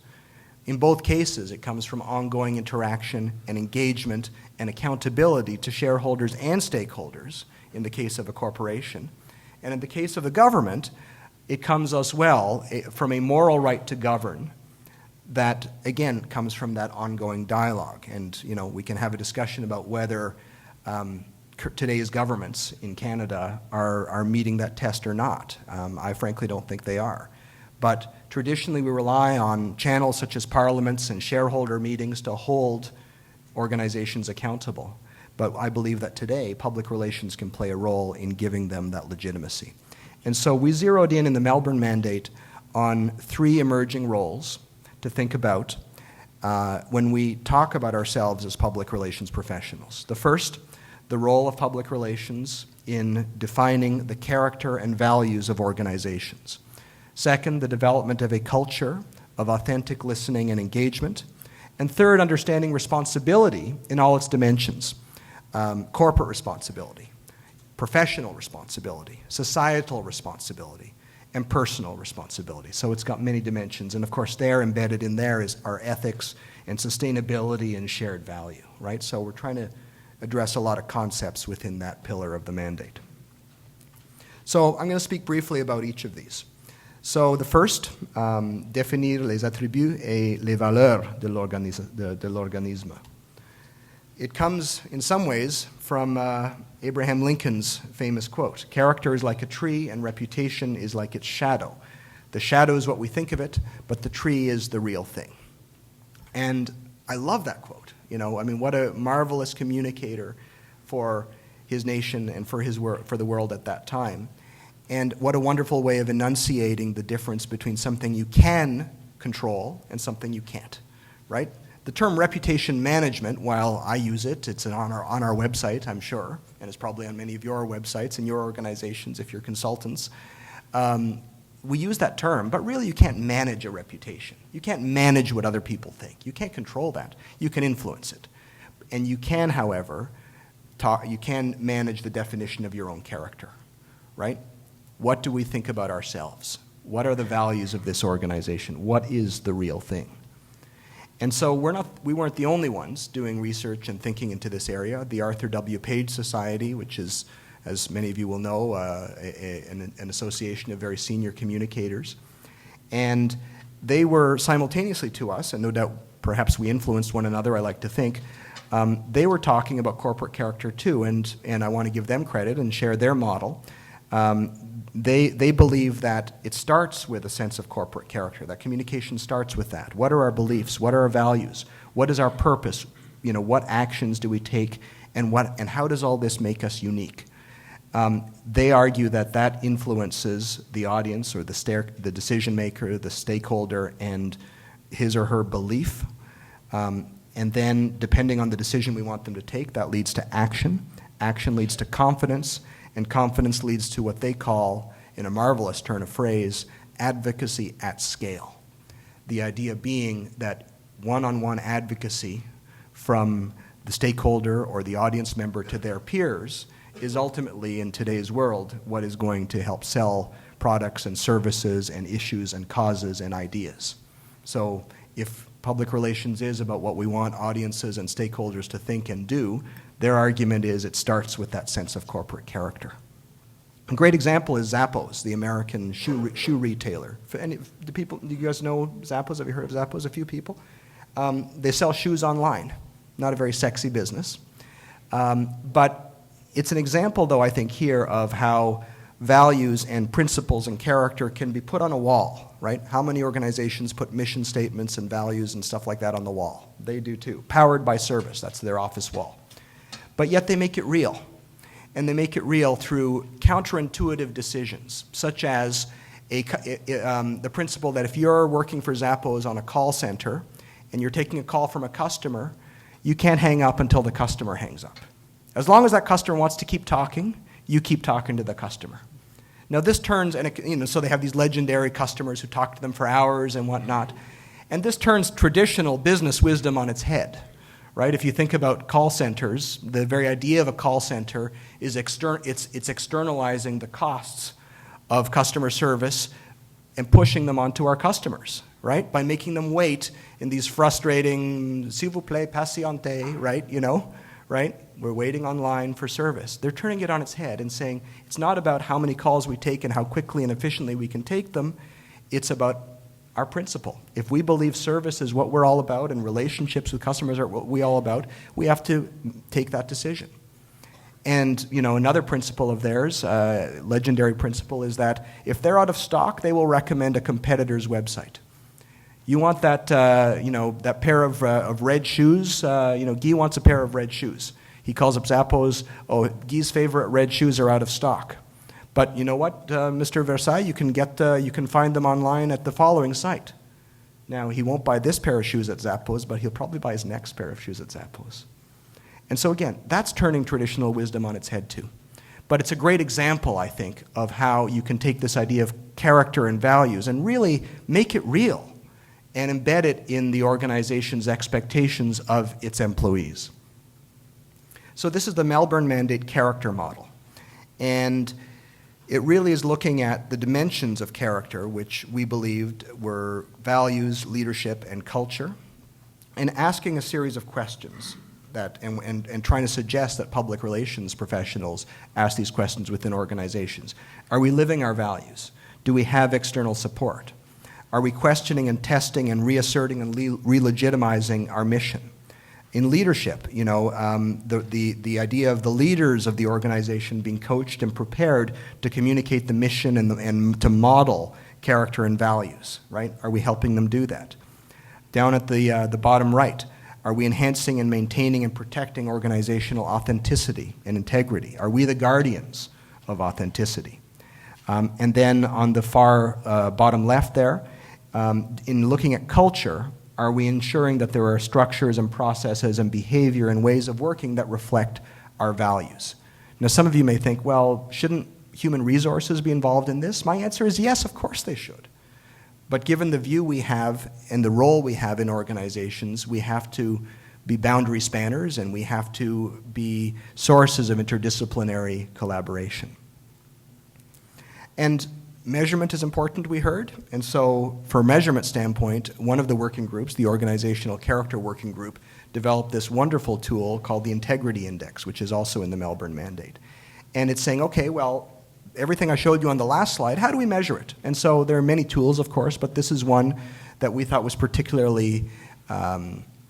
In both cases, it comes from ongoing interaction and engagement and accountability to shareholders and stakeholders in the case of a corporation. And in the case of the government, it comes as well from a moral right to govern that, again, comes from that ongoing dialogue. And, we can have a discussion about whether today's governments in Canada are meeting that test or not. I frankly don't think they are. But traditionally, we rely on channels such as parliaments and shareholder meetings to hold organizations accountable. But I believe that today, public relations can play a role in giving them that legitimacy. And so we zeroed in the Melbourne Mandate on 3 emerging roles to think about when we talk about ourselves as public relations professionals. The first, the role of public relations in defining the character and values of organizations. Second, the development of a culture of authentic listening and engagement. And third, understanding responsibility in all its dimensions. Corporate responsibility, professional responsibility, societal responsibility, and personal responsibility. So it's got many dimensions. And of course, there, embedded in there, is our ethics and sustainability and shared value, right? So we're trying to address a lot of concepts within that pillar of the mandate. So I'm going to speak briefly about each of these. So the first, définir les attributs et les valeurs de l'organisme. It comes, in some ways, from Abraham Lincoln's famous quote, "Character is like a tree and reputation is like its shadow. The shadow is what we think of it, but the tree is the real thing." And I love that quote. What a marvelous communicator for his nation and for the world at that time. And what a wonderful way of enunciating the difference between something you can control and something you can't, right? The term reputation management, while I use it, it's on our website, I'm sure, and it's probably on many of your websites and your organizations if you're consultants. We use that term, but really you can't manage a reputation. You can't manage what other people think. You can't control that. You can influence it. And you can, however, you can manage the definition of your own character, right? What do we think about ourselves? What are the values of this organization? What is the real thing? And so we weren't the only ones doing research and thinking into this area. The Arthur W. Page Society, which is, as many of you will know, an association of very senior communicators. And they were simultaneously to us, and no doubt perhaps we influenced one another, I like to think, they were talking about corporate character too, and I want to give them credit and share their model. They believe that it starts with a sense of corporate character, that communication starts with that. What are our beliefs? What are our values? What is our purpose? What actions do we take, and how does all this make us unique? They argue that influences the audience or the decision maker, the stakeholder, and his or her belief. And then, depending on the decision we want them to take, that leads to action. Action leads to confidence, and confidence leads to what they call, in a marvelous turn of phrase, advocacy at scale. The idea being that one-on-one advocacy from the stakeholder or the audience member to their peers is ultimately, in today's world, what is going to help sell products and services and issues and causes and ideas. So if public relations is about what we want audiences and stakeholders to think and do, their argument is it starts with that sense of corporate character. A great example is Zappos, the American shoe retailer. Do you guys know Zappos? Have you heard of Zappos? A few people? They sell shoes online. Not a very sexy business. But it's an example, though, I think, here of how values and principles and character can be put on a wall, right? How many organizations put mission statements and values and stuff like that on the wall? They do too. Powered by service, that's their office wall. But yet they make it real. And they make it real through counterintuitive decisions, such as the principle that if you're working for Zappos on a call center and you're taking a call from a customer, you can't hang up until the customer hangs up. As long as that customer wants to keep talking, you keep talking to the customer. Now this turns, so they have these legendary customers who talk to them for hours and whatnot, and this turns traditional business wisdom on its head, right? If you think about call centers, the very idea of a call center is it's externalizing the costs of customer service and pushing them onto our customers, right? By making them wait in these frustrating, s'il vous plaît, patientez, right? Right? We're waiting online for service. They're turning it on its head and saying it's not about how many calls we take and how quickly and efficiently we can take them. It's about our principle. If we believe service is what we're all about and relationships with customers are what we're all about, we have to take that decision. And another principle of theirs, legendary principle, is that if they're out of stock, they will recommend a competitor's website. You want that, that pair of red shoes. Guy wants a pair of red shoes. He calls up Zappos. Oh, Guy's favorite red shoes are out of stock. But you know what, Mr. Versailles, you can find them online at the following site. Now he won't buy this pair of shoes at Zappos, but he'll probably buy his next pair of shoes at Zappos. And so again, that's turning traditional wisdom on its head too. But it's a great example, I think, of how you can take this idea of character and values and really make it real and embed it in the organization's expectations of its employees. So this is the Melbourne Mandate character model. And it really is looking at the dimensions of character, which we believed were values, leadership, and culture, and asking a series of questions and trying to suggest that public relations professionals ask these questions within organizations. Are we living our values? Do we have external support? Are we questioning and testing and reasserting and re-legitimizing our mission? In leadership, the idea of the leaders of the organization being coached and prepared to communicate the mission and to model character and values, right? Are we helping them do that? Down at the bottom right, are we enhancing and maintaining and protecting organizational authenticity and integrity? Are we the guardians of authenticity? And then on the far bottom left there, in looking at culture, are we ensuring that there are structures and processes and behavior and ways of working that reflect our values? Now, some of you may think, well, shouldn't human resources be involved in this? My answer is yes, of course they should. But given the view we have and the role we have in organizations, we have to be boundary spanners and we have to be sources of interdisciplinary collaboration. And Measurement is important, we heard, and so for a measurement standpoint, one of the working groups, the Organizational Character Working Group, developed this wonderful tool called the Integrity Index, which is also in the Melbourne Mandate. And it's saying, okay, well, everything I showed you on the last slide, how do we measure it? And so there are many tools, of course, but this is one that we thought was particularly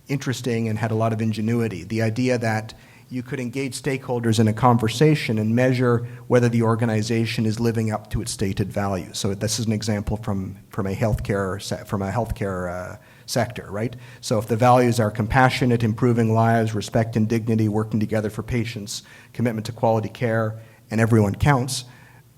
interesting and had a lot of ingenuity. The idea that you could engage stakeholders in a conversation and measure whether the organization is living up to its stated values. So this is an example from a healthcare sector, right? So if the values are compassionate, improving lives, respect and dignity, working together for patients, commitment to quality care, and everyone counts,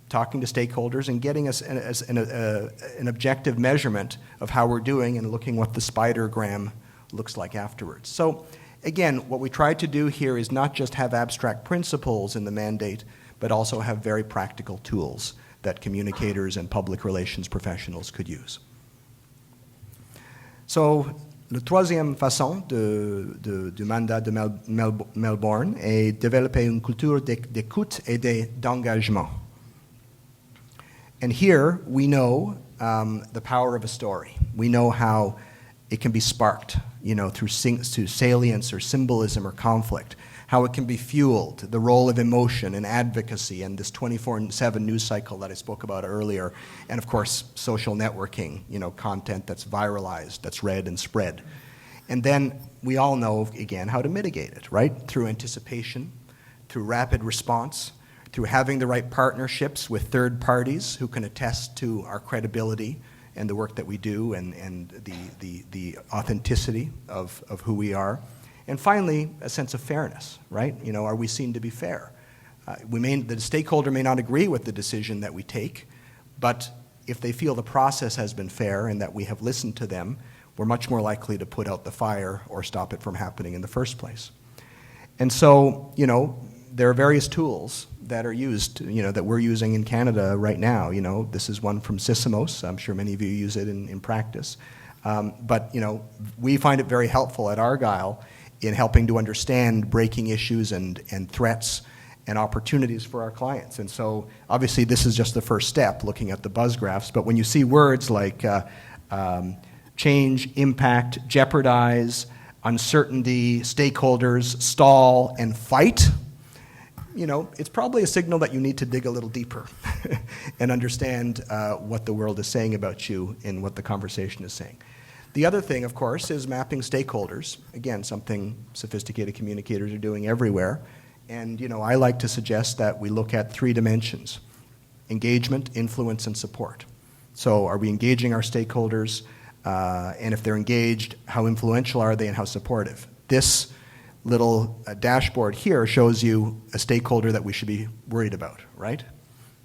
talking to stakeholders and getting us an objective measurement of how we're doing and looking what the spidergram looks like afterwards. So again, what we tried to do here is not just have abstract principles in the mandate, but also have very practical tools that communicators and public relations professionals could use. So, la troisième façon du mandat de Melbourne est développer une culture d'écoute et d'engagement. And here we know the power of a story. We know how it can be sparked, through salience or symbolism or conflict, how it can be fueled, the role of emotion and advocacy and this 24/7 news cycle that I spoke about earlier, and of course social networking, content that's viralized, that's read and spread. And then we all know, again, how to mitigate it, right? Through anticipation, through rapid response, through having the right partnerships with third parties who can attest to our credibility and the work that we do and the authenticity of who we are. And finally, a sense of fairness, right? Are we seen to be fair? The stakeholder may not agree with the decision that we take, but if they feel the process has been fair and that we have listened to them, we're much more likely to put out the fire or stop it from happening in the first place. And so, there are various tools that are used, that we're using in Canada right now. This is one from Sysomos. I'm sure many of you use it in practice. But, we find it very helpful at Argyle in helping to understand breaking issues and threats and opportunities for our clients. And so, obviously, this is just the first step, looking at the buzz graphs. But when you see words like change, impact, jeopardize, uncertainty, stakeholders, stall, and fight, it's probably a signal that you need to dig a little deeper and understand what the world is saying about you and what the conversation is saying. The other thing, of course, is mapping stakeholders. Again, something sophisticated communicators are doing everywhere. And, I like to suggest that we look at 3 dimensions: engagement, influence, and support. So are we engaging our stakeholders? And if they're engaged, how influential are they and how supportive? This little dashboard here shows you a stakeholder that we should be worried about, right?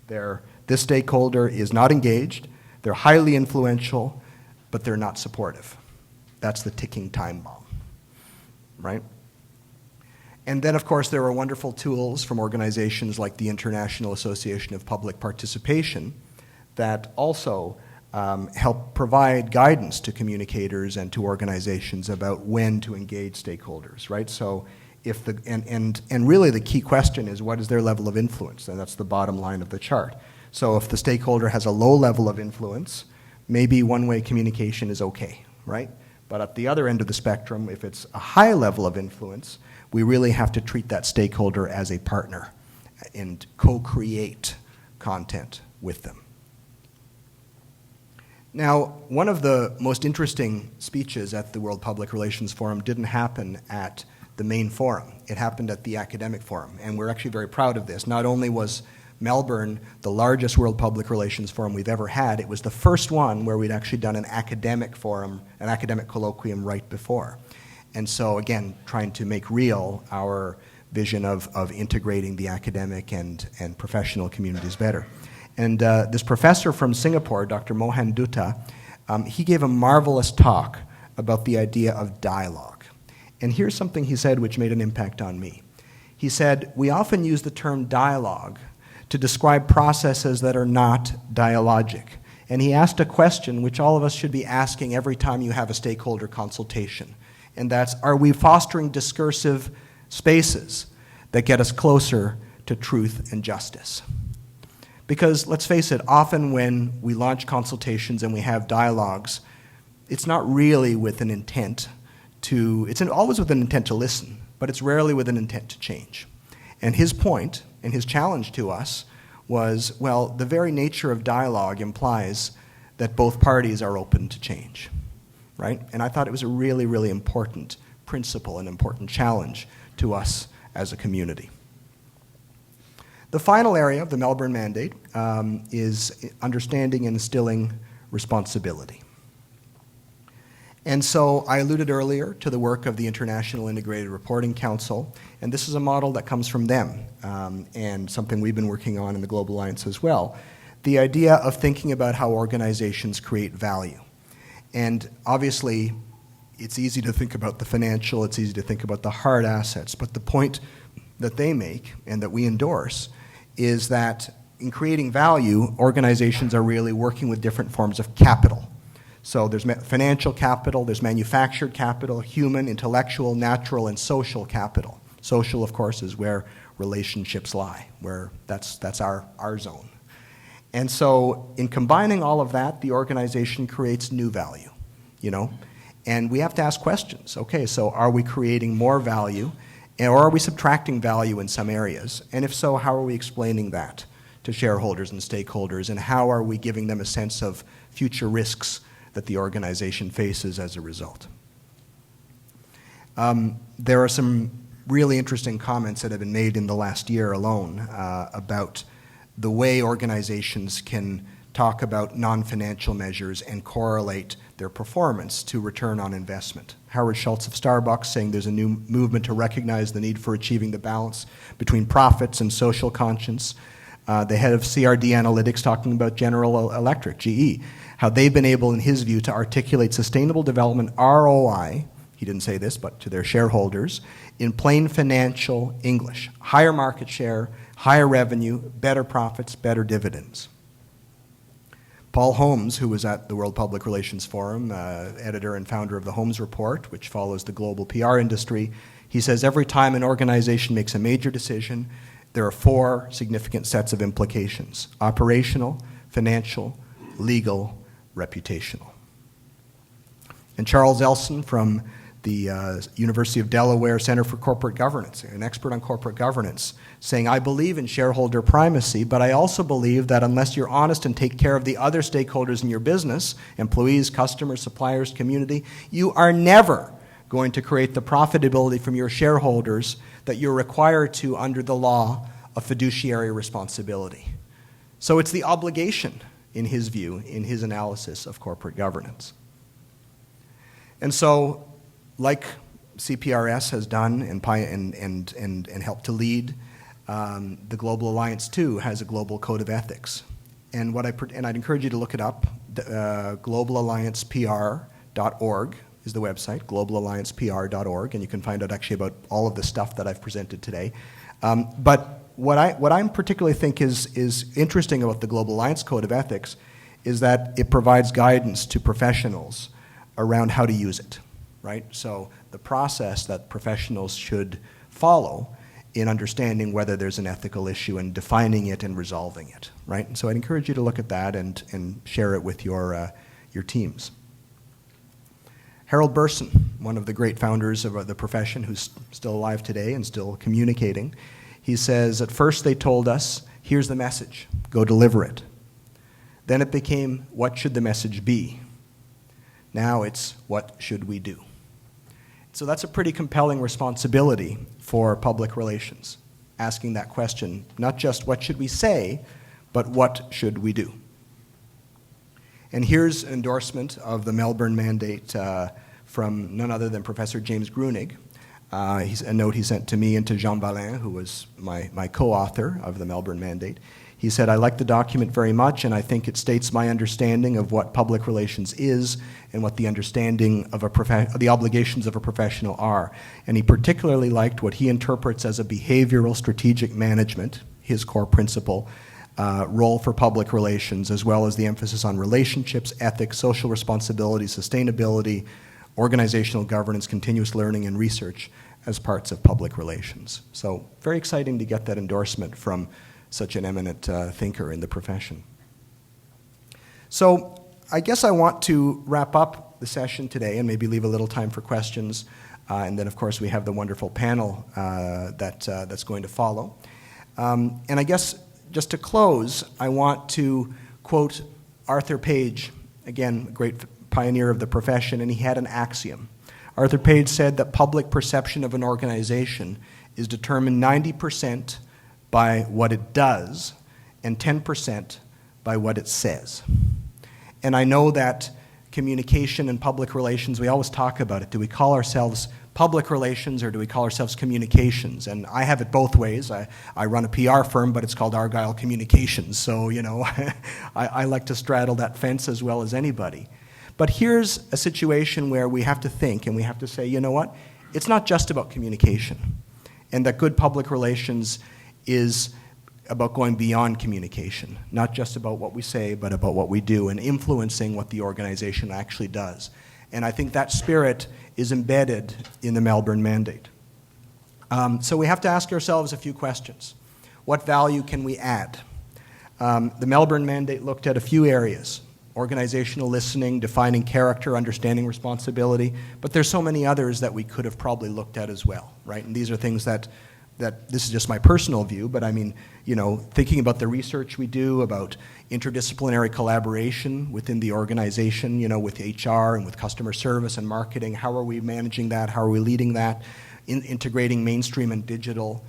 This stakeholder is not engaged, they're highly influential, but they're not supportive. That's the ticking time bomb, right? And then, of course, there are wonderful tools from organizations like the International Association of Public Participation that also help provide guidance to communicators and to organizations about when to engage stakeholders, right? So and really the key question is, what is their level of influence? And that's the bottom line of the chart. So if the stakeholder has a low level of influence, maybe one-way communication is okay, right? But at the other end of the spectrum, if it's a high level of influence, we really have to treat that stakeholder as a partner and co-create content with them. Now, one of the most interesting speeches at the World Public Relations Forum didn't happen at the main forum. It happened at the academic forum, and we're actually very proud of this. Not only was Melbourne the largest World Public Relations Forum we've ever had, it was the first one where we'd actually done an academic forum, an academic colloquium right before. And so, again, trying to make real our vision of integrating the academic and professional communities better. And this professor from Singapore, Dr. Mohan Dutta, he gave a marvelous talk about the idea of dialogue. And here's something he said which made an impact on me. He said, we often use the term dialogue to describe processes that are not dialogic. And he asked a question which all of us should be asking every time you have a stakeholder consultation. And that's, are we fostering discursive spaces that get us closer to truth and justice? Because let's face it, often when we launch consultations and we have dialogues, it's not really with an intent to, it's always with an intent to listen, but it's rarely with an intent to change. And his point and his challenge to us was, well, the very nature of dialogue implies that both parties are open to change, right? And I thought it was a really, really important principle, an important challenge to us as a community. The final area of the Melbourne Mandate is understanding and instilling responsibility. And so I alluded earlier to the work of the International Integrated Reporting Council, and this is a model that comes from them, and something we've been working on in the Global Alliance as well. The idea of thinking about how organizations create value. And obviously, it's easy to think about the financial, it's easy to think about the hard assets, but the point that they make and that we endorse is that in creating value, organizations are really working with different forms of capital. So there's financial capital, there's manufactured capital, human, intellectual, natural, and social capital. Social, of course, is where relationships lie, where that's our zone. And so in combining all of that, the organization creates new value, you know? And we have to ask questions. Okay, so are we creating more value, or are we subtracting value in some areas? And if so, how are we explaining that to shareholders and stakeholders, and how are we giving them a sense of future risks that the organization faces as a result? There are some really interesting comments that have been made in the last year alone about the way organizations can talk about non-financial measures and correlate their performance to return on investment. Howard Schultz of Starbucks saying there's a new movement to recognize the need for achieving the balance between profits and social conscience. The head of CRD Analytics talking about General Electric, GE, how they've been able, in his view, to articulate sustainable development ROI, he didn't say this, but to their shareholders, in plain financial English. Higher market share, higher revenue, better profits, better dividends. Paul Holmes, who was at the World Public Relations Forum, editor and founder of the Holmes Report, which follows the global PR industry, he says every time an organization makes a major decision, there are 4 significant sets of implications: operational, financial, legal, reputational. And Charles Elson from the University of Delaware Center for Corporate Governance, an expert on corporate governance, saying, I believe in shareholder primacy, but I also believe that unless you're honest and take care of the other stakeholders in your business, employees, customers, suppliers, community, you are never going to create the profitability from your shareholders that you're required to under the law of fiduciary responsibility. So it's the obligation, in his view, in his analysis of corporate governance. And so, like CPRS has done and helped to lead, the Global Alliance, too, has a global code of ethics. And I'd encourage you to look it up. globalalliancepr.org is the website, globalalliancepr.org, and you can find out actually about all of the stuff that I've presented today. But what I particularly think is interesting about the Global Alliance Code of Ethics is that it provides guidance to professionals around how to use it, right? So the process that professionals should follow in understanding whether there's an ethical issue and defining it and resolving it, right? And so I'd encourage you to look at that and share it with your teams. Harold Burson, one of the great founders of the profession who's still alive today and still communicating, he says, at first they told us, here's the message, go deliver it. Then it became, what should the message be? Now it's, what should we do? So that's a pretty compelling responsibility for public relations, asking that question, not just what should we say, but what should we do? And here's an endorsement of the Melbourne Mandate from none other than Professor James Grunig. He's a note he sent to me and to Jean Ballin, who was my co-author of the Melbourne Mandate. He said, I like the document very much, and I think it states my understanding of what public relations is and what the understanding of the obligations of a professional are. And he particularly liked what he interprets as a behavioral strategic management, his core principle, role for public relations, as well as the emphasis on relationships, ethics, social responsibility, sustainability, organizational governance, continuous learning, and research as parts of public relations. So very exciting to get that endorsement from such an eminent thinker in the profession. So I guess I want to wrap up the session today and maybe leave a little time for questions. And then, of course, we have the wonderful panel that's going to follow. And I guess just to close, I want to quote Arthur Page, again, a great pioneer of the profession, and he had an axiom. Arthur Page said that public perception of an organization is determined 90% by what it does and 10% by what it says. And I know that communication and public relations, we always talk about it. Do we call ourselves public relations or do we call ourselves communications? And I have it both ways. I run a PR firm, but it's called Argyle Communications. So, you know, I like to straddle that fence as well as anybody. But here's a situation where we have to think and we have to say, you know what? It's not just about communication. And that good public relations is about going beyond communication, not just about what we say, but about what we do and influencing what the organization actually does. And I think that spirit is embedded in the Melbourne Mandate. So we have to ask ourselves a few questions. What value can we add? The Melbourne Mandate looked at a few areas: organizational listening, defining character, understanding responsibility, but there's so many others that we could have probably looked at as well, right? And these are things that this is just my personal view, but I mean, you know, thinking about the research we do, about interdisciplinary collaboration within the organization, you know, with HR and with customer service and marketing, how are we managing that? How are we leading that? Integrating mainstream and digital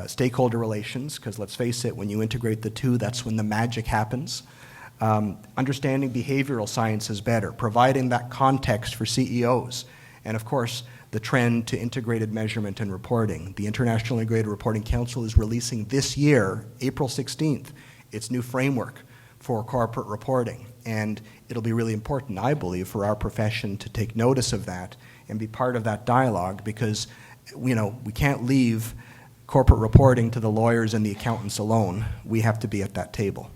stakeholder relations, because let's face it, when you integrate the two, that's when the magic happens. Understanding behavioral sciences better, providing that context for CEOs, and of course, the trend to integrated measurement and reporting. The International Integrated Reporting Council is releasing this year, April 16th, its new framework for corporate reporting. And it'll be really important, I believe, for our profession to take notice of that and be part of that dialogue, because, you know, we can't leave corporate reporting to the lawyers and the accountants alone. We have to be at that table.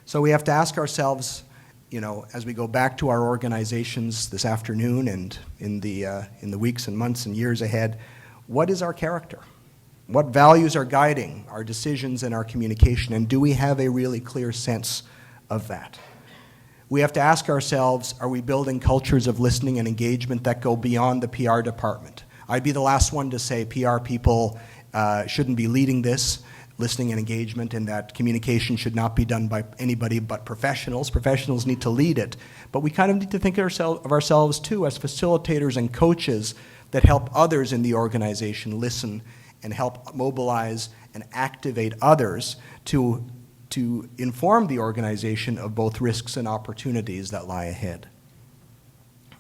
So we have to ask ourselves, you know, as we go back to our organizations this afternoon and in the weeks and months and years ahead, what is our character? What values are guiding our decisions and our communication, and do we have a really clear sense of that? We have to ask ourselves, are we building cultures of listening and engagement that go beyond the PR department? I'd be the last one to say PR people shouldn't be leading this, listening and engagement, and that communication should not be done by anybody but professionals. Professionals need to lead it. But we kind of need to think of ourselves too as facilitators and coaches that help others in the organization listen and help mobilize and activate others to inform the organization of both risks and opportunities that lie ahead.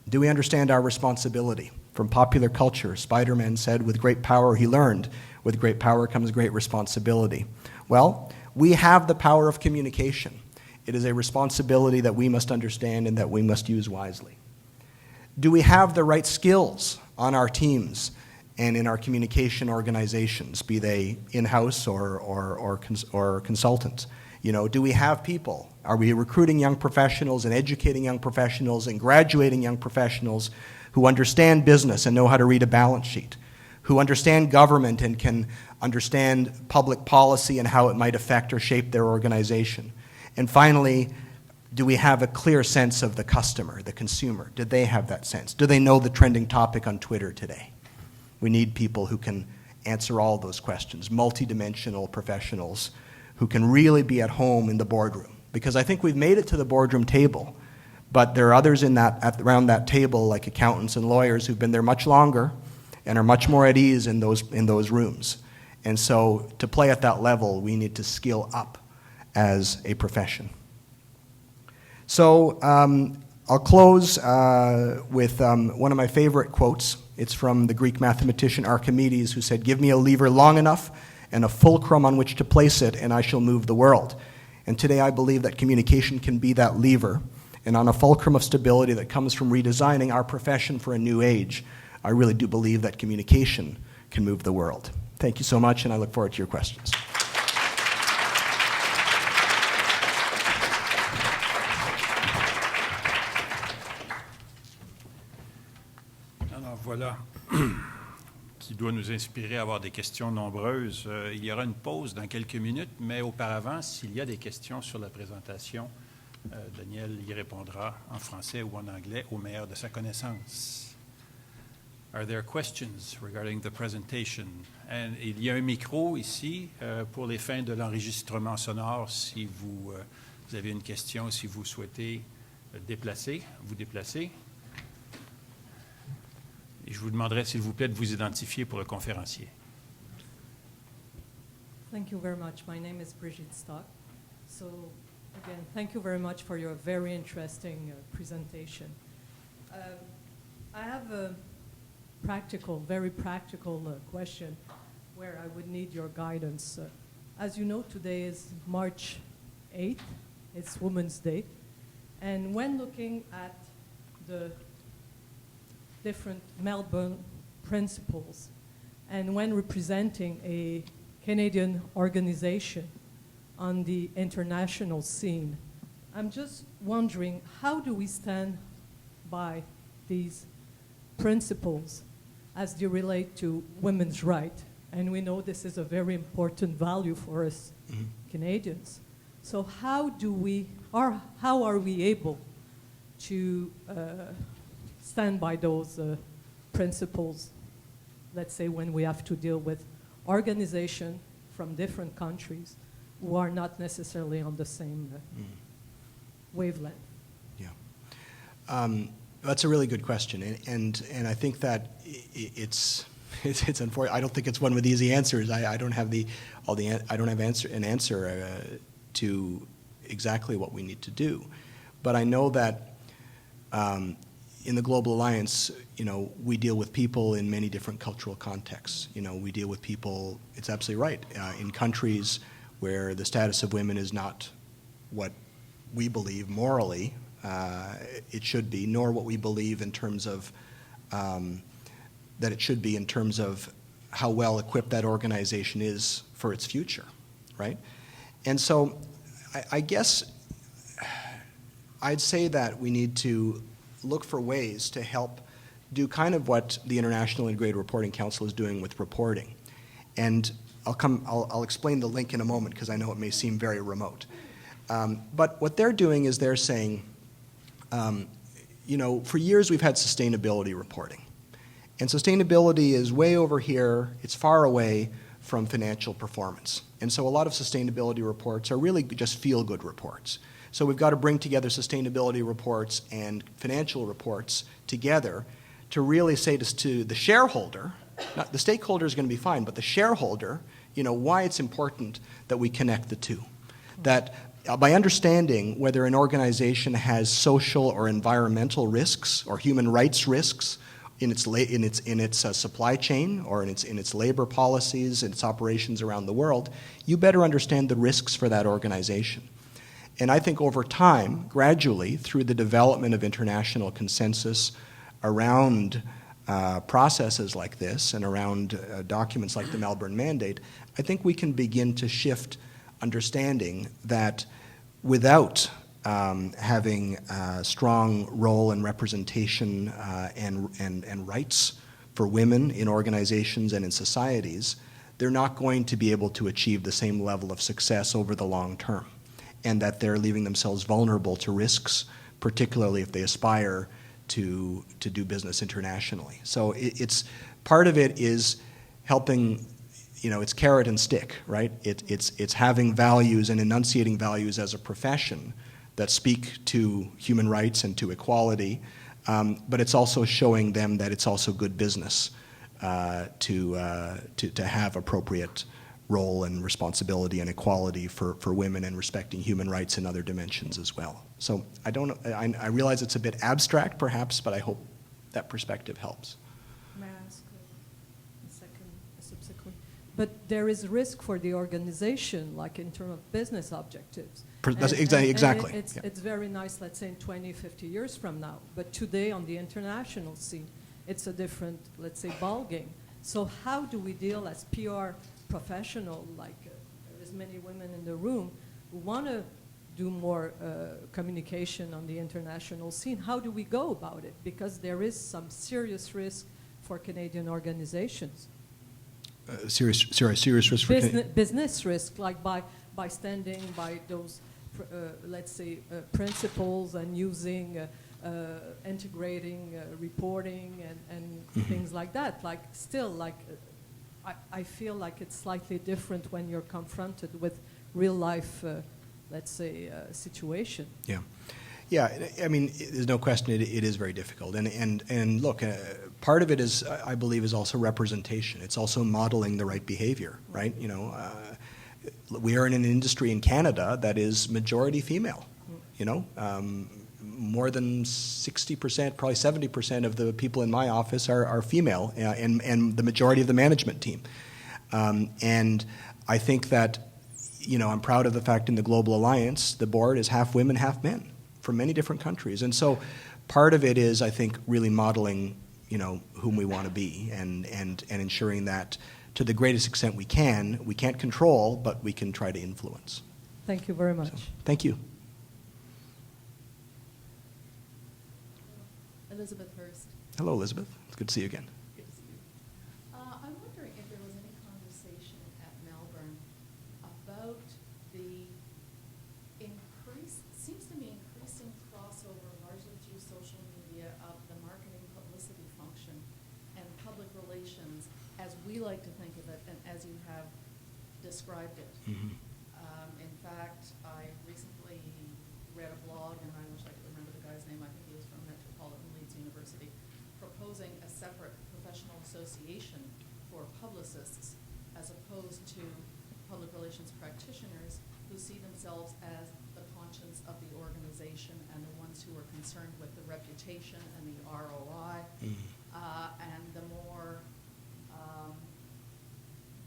Do we understand our responsibility? From popular culture, Spider-Man said, "With great power he learned. With great power comes great responsibility." Well, we have the power of communication. It is a responsibility that we must understand and that we must use wisely. Do we have the right skills on our teams and in our communication organizations, be they in-house or consultants? You know, do we have people? Are we recruiting young professionals and educating young professionals and graduating young professionals who understand business and know how to read a balance sheet, who understand government and can understand public policy and how it might affect or shape their organization? And finally, do we have a clear sense of the customer, the consumer? Do they have that sense? Do they know the trending topic on Twitter today? We need people who can answer all those questions, multidimensional professionals who can really be at home in the boardroom. Because I think we've made it to the boardroom table, but there are others around that table, like accountants and lawyers, who've been there much longer and are much more at ease in those rooms. And so to play at that level, we need to skill up as a profession. So I'll close with one of my favorite quotes. It's from the Greek mathematician Archimedes, who said, "Give me a lever long enough and a fulcrum on which to place it, and I shall move the world." And today I believe that communication can be that lever. And on a fulcrum of stability that comes from redesigning our profession for a new age, I really do believe that communication can move the world. Thank you so much, and I look forward to your questions. Alors voilà. qui doit nous inspirer à avoir des questions nombreuses. Il y aura une pause dans quelques minutes, mais auparavant, s'il y a des questions sur la présentation, Daniel y répondra en français ou en anglais au meilleur de sa connaissance. Are there questions regarding the presentation? And il y a un micro ici pour les fins de l'enregistrement sonore si vous avez une question, si vous souhaitez vous déplacer. Et je vous demanderai, s'il vous plaît, de vous identifier pour le conférencier. Thank you very much. My name is Brigitte Stock. So, again, thank you very much for your very interesting presentation. I have a very practical question where I would need your guidance. As you know, today is March 8th. It's Women's Day. And when looking at the different Melbourne principles, and when representing a Canadian organization on the international scene, I'm just wondering, how do we stand by these principles as they relate to women's rights? And we know this is a very important value for us Canadians. So how are we able to stand by those principles, let's say when we have to deal with organizations from different countries who are not necessarily on the same wavelength? Yeah. That's a really good question, and I think that it's unfortunate. I don't think it's one with easy answers. I don't have an answer to exactly what we need to do, but I know that in the Global Alliance, we deal with people in many different cultural contexts. We deal with people. It's absolutely right in countries where the status of women is not what we believe morally it should be, nor what we believe in terms of that it should be in terms of how well equipped that organization is for its future, right? And so I guess I'd say that we need to look for ways to help do kind of what the International Integrated Reporting Council is doing with reporting. And I'll explain the link in a moment because I know it may seem very remote. But what they're doing is they're saying, for years we've had sustainability reporting. And sustainability is way over here, it's far away from financial performance. And so a lot of sustainability reports are really just feel-good reports. So we've got to bring together sustainability reports and financial reports together to really say to the shareholder, not the stakeholder is going to be fine, but the shareholder, why it's important that we connect the two. That by understanding whether an organization has social or environmental risks or human rights risks in its supply chain or in its labor policies and its operations around the world, you better understand the risks for that organization. And I think over time, gradually, through the development of international consensus around processes like this and around documents like the Melbourne Mandate, I think we can begin to shift understanding that without having a strong role and representation and rights for women in organizations and in societies, they're not going to be able to achieve the same level of success over the long term, and that they're leaving themselves vulnerable to risks, particularly if they aspire to do business internationally. So it's part of it is helping, it's carrot and stick, right? It's having values and enunciating values as a profession that speak to human rights and to equality, but it's also showing them that it's also good business to have appropriate role and responsibility and equality for women and respecting human rights in other dimensions as well. So I realize it's a bit abstract perhaps, but I hope that perspective helps. May I ask a subsequent? But there is risk for the organization, like in terms of business objectives. Exactly. It's very nice, let's say in 20, 50 years from now, but today on the international scene, it's a different, let's say, ballgame. So how do we deal as PR professional, like there is many women in the room who want to do more communication on the international scene? How do we go about it? Because there is some serious risk for Canadian organizations. serious risk for business risk, like by standing by those, let's say, principles and using, integrating reporting and things like that. Like still, like I feel like it's slightly different when you're confronted with real life, let's say, situation. Yeah. Yeah, I mean, there's no question it is very difficult. And look, part of it is, I believe, is also representation. It's also modeling the right behavior, right? You know, we are in an industry in Canada that is majority female, you know. More than 60%, probably 70% of the people in my office are female, and the majority of the management team. And I think that, you know, I'm proud of the fact in the Global Alliance, the board is half women, half men from many different countries. And so part of it is, I think, really modeling, you know, whom we want to be and ensuring that to the greatest extent we can't control, but we can try to influence. Thank you very much. So, thank you. Elizabeth Hurst. Hello, Elizabeth. It's good to see you again. Good to see you. I'm wondering if there was any conversation at Melbourne about the seems to me increasing crossover, largely through social media, of the marketing publicity function and public relations, as we like to think of it, and as you have described it. Mm-hmm. In fact, I recently read a blog, and I wish I could remember the guy's name. I think he was from Metropolitan Leeds University, proposing a separate professional association for publicists as opposed to public relations practitioners who see themselves as the conscience of the organization and the ones who are concerned with the reputation and the ROI, and the more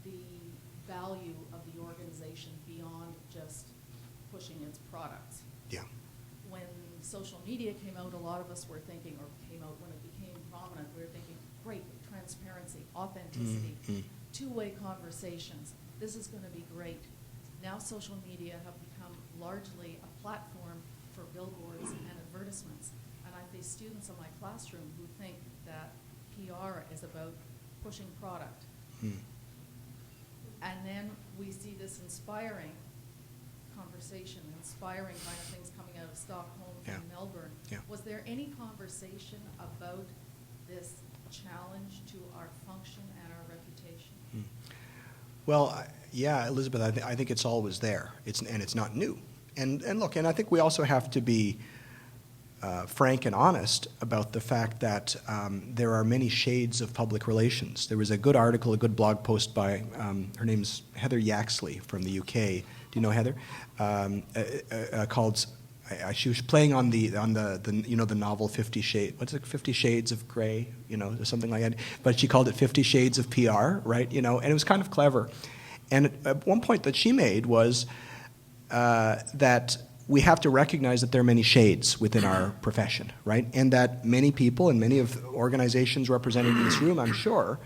the value of the organization beyond just pushing its products. Yeah. When social media came out, a lot of us were thinking, or came out when it became prominent, we were thinking, great, transparency, authenticity, two-way conversations. This is going to be great. Now social media have become largely a platform for billboards and advertisements. And I face students in my classroom who think that PR is about pushing product. And then we see this inspiring conversation, inspiring kind of things coming out of Stockholm and Melbourne. Yeah. Was there any conversation about this challenge to our function and our reputation? Well, yeah, Elizabeth, I think it's always there. It's not new. And look, and I think we also have to be frank and honest about the fact that there are many shades of public relations. There was a good article, a good blog post by, her name's Heather Yaxley from the UK. Do you know Heather? Called, she was playing on the you know, the novel 50 Shades of Grey, you know, or something like that. But she called it 50 Shades of PR, right? You know, and it was kind of clever. And at one point that she made was that we have to recognize that there are many shades within our profession, right? And that many people and many of the organizations represented in this room, I'm sure,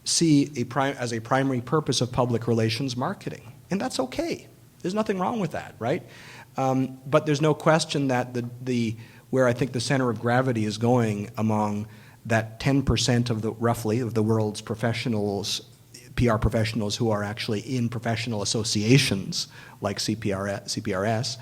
see as a primary purpose of public relations marketing. And that's okay. There's nothing wrong with that, right? But there's no question that where I think the center of gravity is going among that 10% of roughly of the world's professionals, PR professionals who are actually in professional associations like CPRS,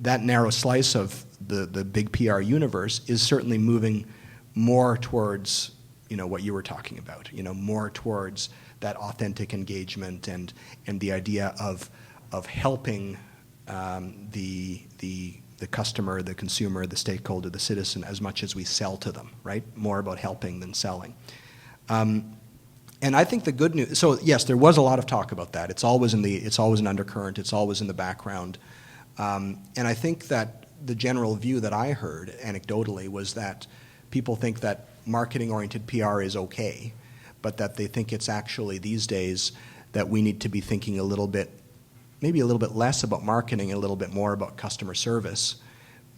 that narrow slice of the big PR universe is certainly moving more towards, you know, what you were talking about, you know, more towards that authentic engagement and the idea of helping the customer, the consumer, the stakeholder, the citizen, as much as we sell to them, right? More about helping than selling. And I think the good news, so yes, there was a lot of talk about that. It's always an undercurrent. It's always in the background. And I think that the general view that I heard anecdotally was that people think that marketing-oriented PR is okay, but that they think it's actually these days that we need to be thinking maybe a little bit less about marketing and a little bit more about customer service,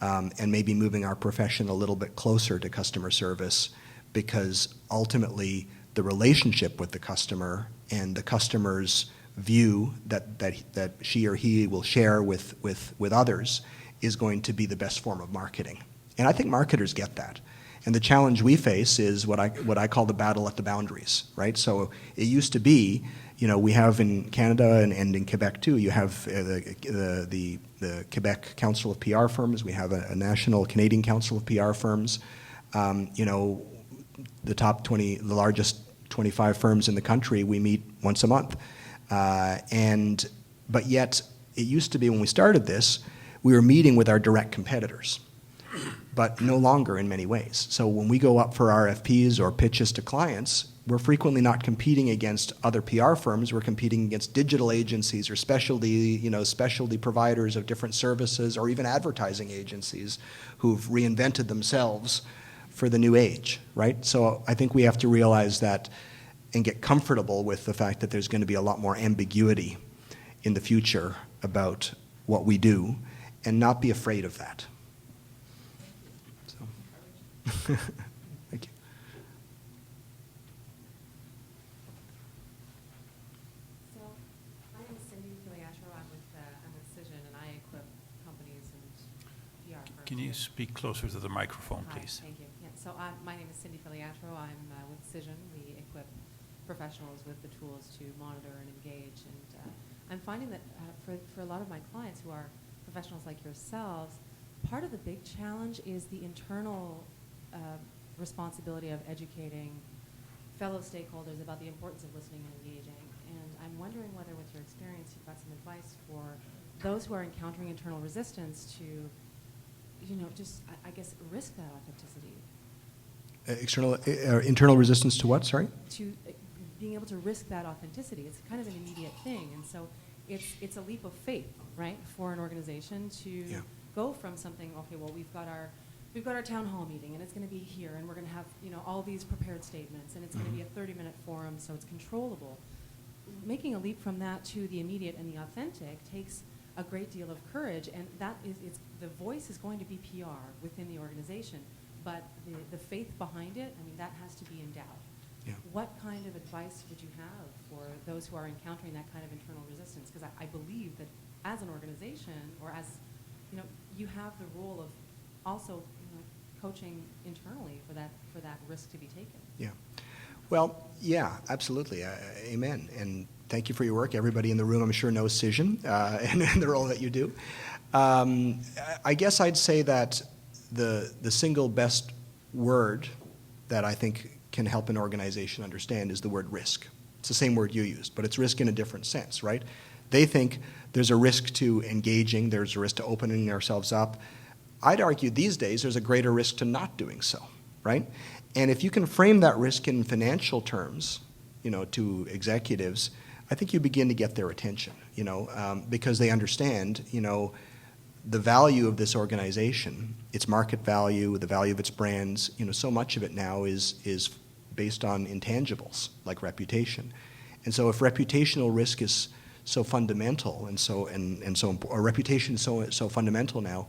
and maybe moving our profession a little bit closer to customer service, because ultimately the relationship with the customer and the customer's view that she or he will share with others is going to be the best form of marketing. And I think marketers get that. And the challenge we face is what I call the battle at the boundaries, right? So it used to be, we have in Canada and in Quebec too, you have the Quebec Council of PR Firms, we have a national Canadian Council of PR Firms, the largest 25 firms in the country, we meet once a month. But yet, it used to be when we started this, we were meeting with our direct competitors, but no longer in many ways. So when we go up for RFPs or pitches to clients, we're frequently not competing against other PR firms. We're competing against digital agencies or specialty providers of different services, or even advertising agencies who've reinvented themselves for the new age, right? So I think we have to realize that and get comfortable with the fact that there's going to be a lot more ambiguity in the future about what we do, and not be afraid of that. So, thank you. So, my name is Cindy Filiatro. I'm with Cision, and I equip companies and PR firms. Can you speak closer to the microphone, please? Hi, thank you. Yeah, so my name is Cindy Filiatro. I'm with Cision. We equip professionals with the tools to monitor and engage. And I'm finding that for a lot of my clients who are professionals like yourselves, part of the big challenge is the internal responsibility of educating fellow stakeholders about the importance of listening and engaging. And I'm wondering whether, with your experience, you've got some advice for those who are encountering internal resistance to, just, I guess, risk that authenticity. Internal resistance to what, sorry? To being able to risk that authenticity. It's kind of an immediate thing. And so it's a leap of faith, right, for an organization to go from something, okay, well, we've got our town hall meeting, and it's going to be here, and we're going to have, all these prepared statements, and it's going to be a 30-minute forum, so it's controllable. Making a leap from that to the immediate and the authentic takes a great deal of courage, and the voice is going to be PR within the organization, but the faith behind it, that has to be endowed. Yeah. What kind of advice would you have for those who are encountering that kind of internal resistance? Because I believe that as an organization, or as, you have the role of also, coaching internally for that risk to be taken. Yeah. Well, yeah, absolutely. Amen. And thank you for your work. Everybody in the room, I'm sure, knows Cision and the role that you do. I guess I'd say that the single best word that I think can help an organization understand is the word risk. It's the same word you used, but it's risk in a different sense, right? They think there's a risk to engaging, there's a risk to opening ourselves up. I'd argue these days there's a greater risk to not doing so, right? And if you can frame that risk in financial terms, to executives, I think you begin to get their attention, because they understand, the value of this organization, its market value, the value of its brands, so much of it now is based on intangibles like reputation. And so if reputational risk is so fundamental or reputation is so fundamental now,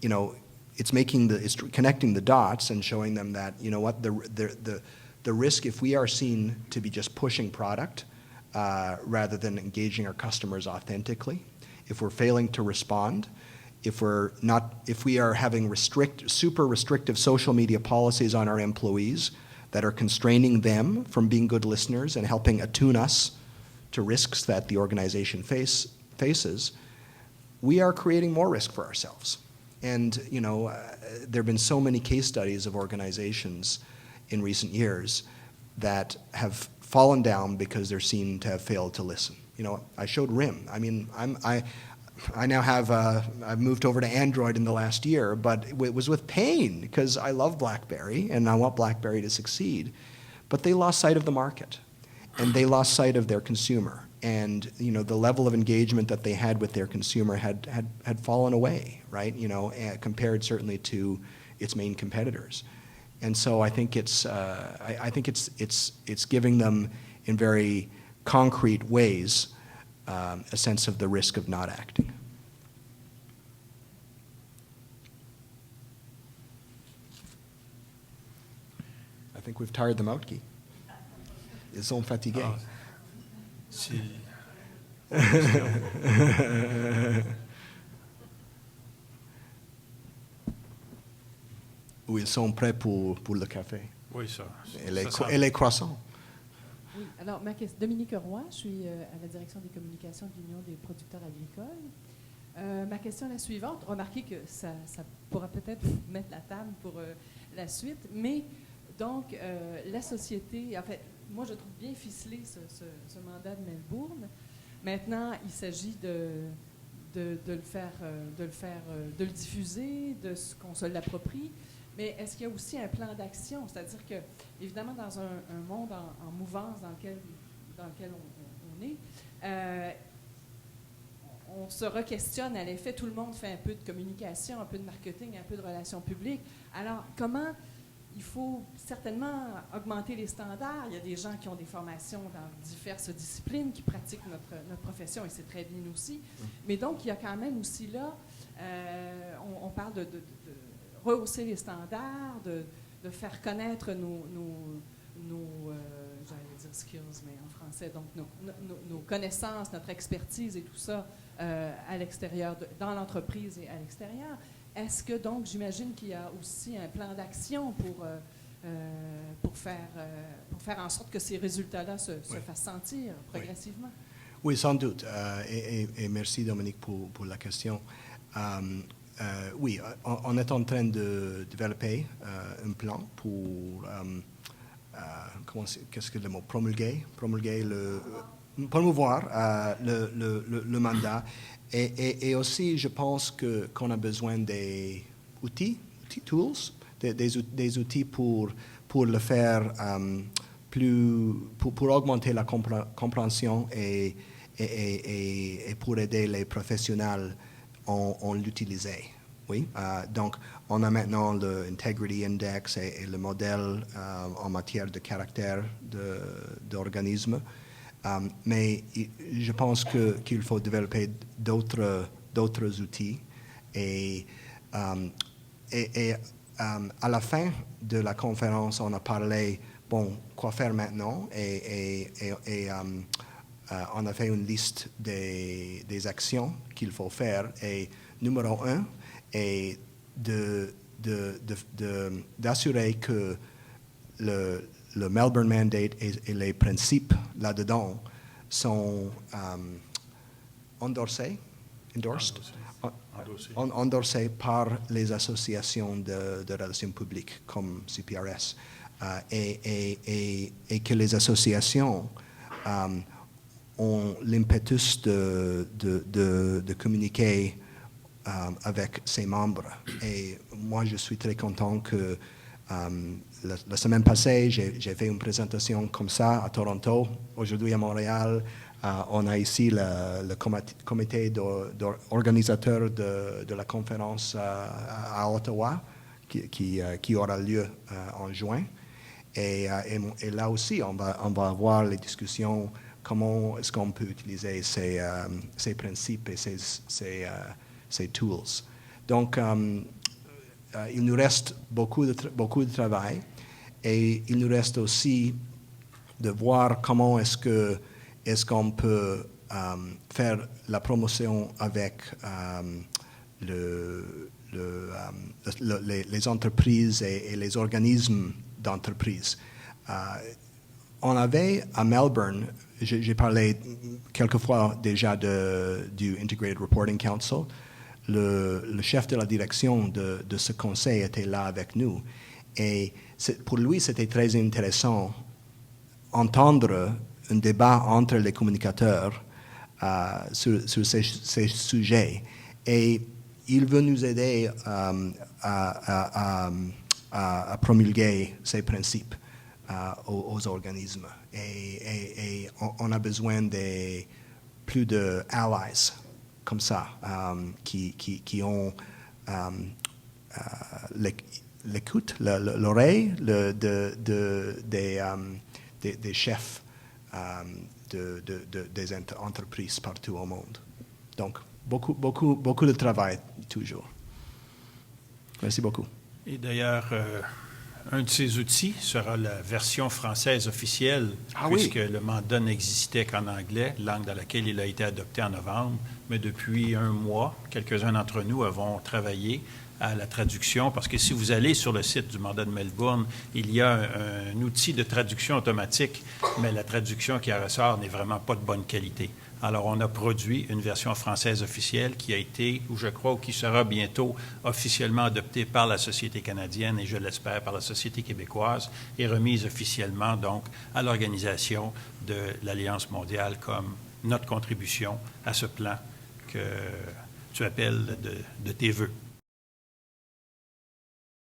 it's connecting the dots and showing them that, the risk, if we are seen to be just pushing product rather than engaging our customers authentically, if we're failing to respond, if we are having super restrictive social media policies on our employees that are constraining them from being good listeners and helping attune us to risks that the organization faces, we are creating more risk for ourselves. And there have been so many case studies of organizations in recent years that have fallen down because they're seen to have failed to listen. I showed RIM. I now I've moved over to Android in the last year, but it was with pain because I love BlackBerry and I want BlackBerry to succeed. But they lost sight of the market and they lost sight of their consumer. And the level of engagement that they had with their consumer had fallen away, right? Compared certainly to its main competitors. And so I think it's giving them in very concrete ways a sense of the risk of not acting. I think we've tired them out, Guy. Ils sont fatigués. Si. où ils sont prêts pour le café. Oui, ça. Et les croissants. Oui, alors Dominique Roy, je suis à la direction des communications de l'Union des producteurs agricoles. Ma question est la suivante. Remarquez que ça pourra peut-être mettre la table pour la suite, mais donc la société, en fait, moi je trouve bien ficelé ce mandat de Melbourne. Maintenant, il s'agit de le diffuser, de ce qu'on se l'approprie. Mais est-ce qu'il y a aussi un plan d'action? C'est-à-dire que, évidemment, dans un monde en mouvance dans lequel on est, on se re-questionne à l'effet, tout le monde fait un peu de communication, un peu de marketing, un peu de relations publiques. Alors, comment il faut certainement augmenter les standards? Il y a des gens qui ont des formations dans diverses disciplines, qui pratiquent notre profession, et c'est très bien aussi. Mais donc, il y a quand même aussi là, on parle de rehausser les standards, de faire connaître nos j'allais dire skills, mais en français, donc nos connaissances, notre expertise et tout ça à l'extérieur, dans l'entreprise et à l'extérieur. Est-ce que donc, j'imagine qu'il y a aussi un plan d'action pour faire en sorte que ces résultats-là se fassent sentir progressivement? Oui, sans doute. Et merci Dominique pour la question. Oui, on est en train de développer un plan pour, qu'est-ce que le mot, promouvoir le mandat. Et aussi, je pense qu'on a besoin des outils, tools, des outils pour le faire pour augmenter la compréhension et pour aider les professionnels on l'utilisait. Oui. Donc, on a maintenant le Integrity Index et le modèle en matière de caractère d'organisme. Mais je pense qu'il faut développer d'autres outils. Et à la fin de la conférence, on a parlé, quoi faire maintenant? Et on a fait une liste des actions qu'il faut faire. Et numéro 1 est d'assurer que le Melbourne Mandate et les principes là-dedans sont endorsés par les associations de relations publiques comme CPRS et que les associations ont l'impetus de communiquer avec ses membres. Et moi, je suis très content que la semaine passée, j'ai fait une présentation comme ça à Toronto. Aujourd'hui, à Montréal, on a ici le comité organisateur de la conférence à Ottawa qui aura lieu en juin. Et là aussi, on va avoir les discussions. Comment est-ce qu'on peut utiliser ces principes et ces tools? Donc, il nous reste beaucoup de travail et il nous reste aussi de voir comment est-ce qu'on peut faire la promotion avec les entreprises et les organismes d'entreprise. On avait à Melbourne, j'ai parlé quelquefois déjà du Integrated Reporting Council. Le chef de la direction de ce conseil était là avec nous. Et pour lui, c'était très intéressant d'entendre un débat entre les communicateurs sur ces sujets. Et il veut nous aider à promulguer ces principes aux organismes. Et on a besoin de plus de allies comme ça, qui ont l'écoute, l'oreille des chefs des entreprises partout au monde. Donc, beaucoup de travail toujours. Merci beaucoup. Et d'ailleurs, un de ces outils sera la version française officielle, puisque le mandat n'existait qu'en anglais, langue dans laquelle il a été adopté en novembre. Mais depuis un mois, quelques-uns d'entre nous avons travaillé à la traduction, parce que si vous allez sur le site du mandat de Melbourne, il y a un outil de traduction automatique, mais la traduction qui en ressort n'est vraiment pas de bonne qualité. Alors, on a produit une version française officielle qui a été, ou je crois, ou qui sera bientôt officiellement adoptée par la société canadienne et, je l'espère, par la société québécoise et remise officiellement, donc, à l'organisation de l'Alliance mondiale comme notre contribution à ce plan que tu appelles de tes vœux.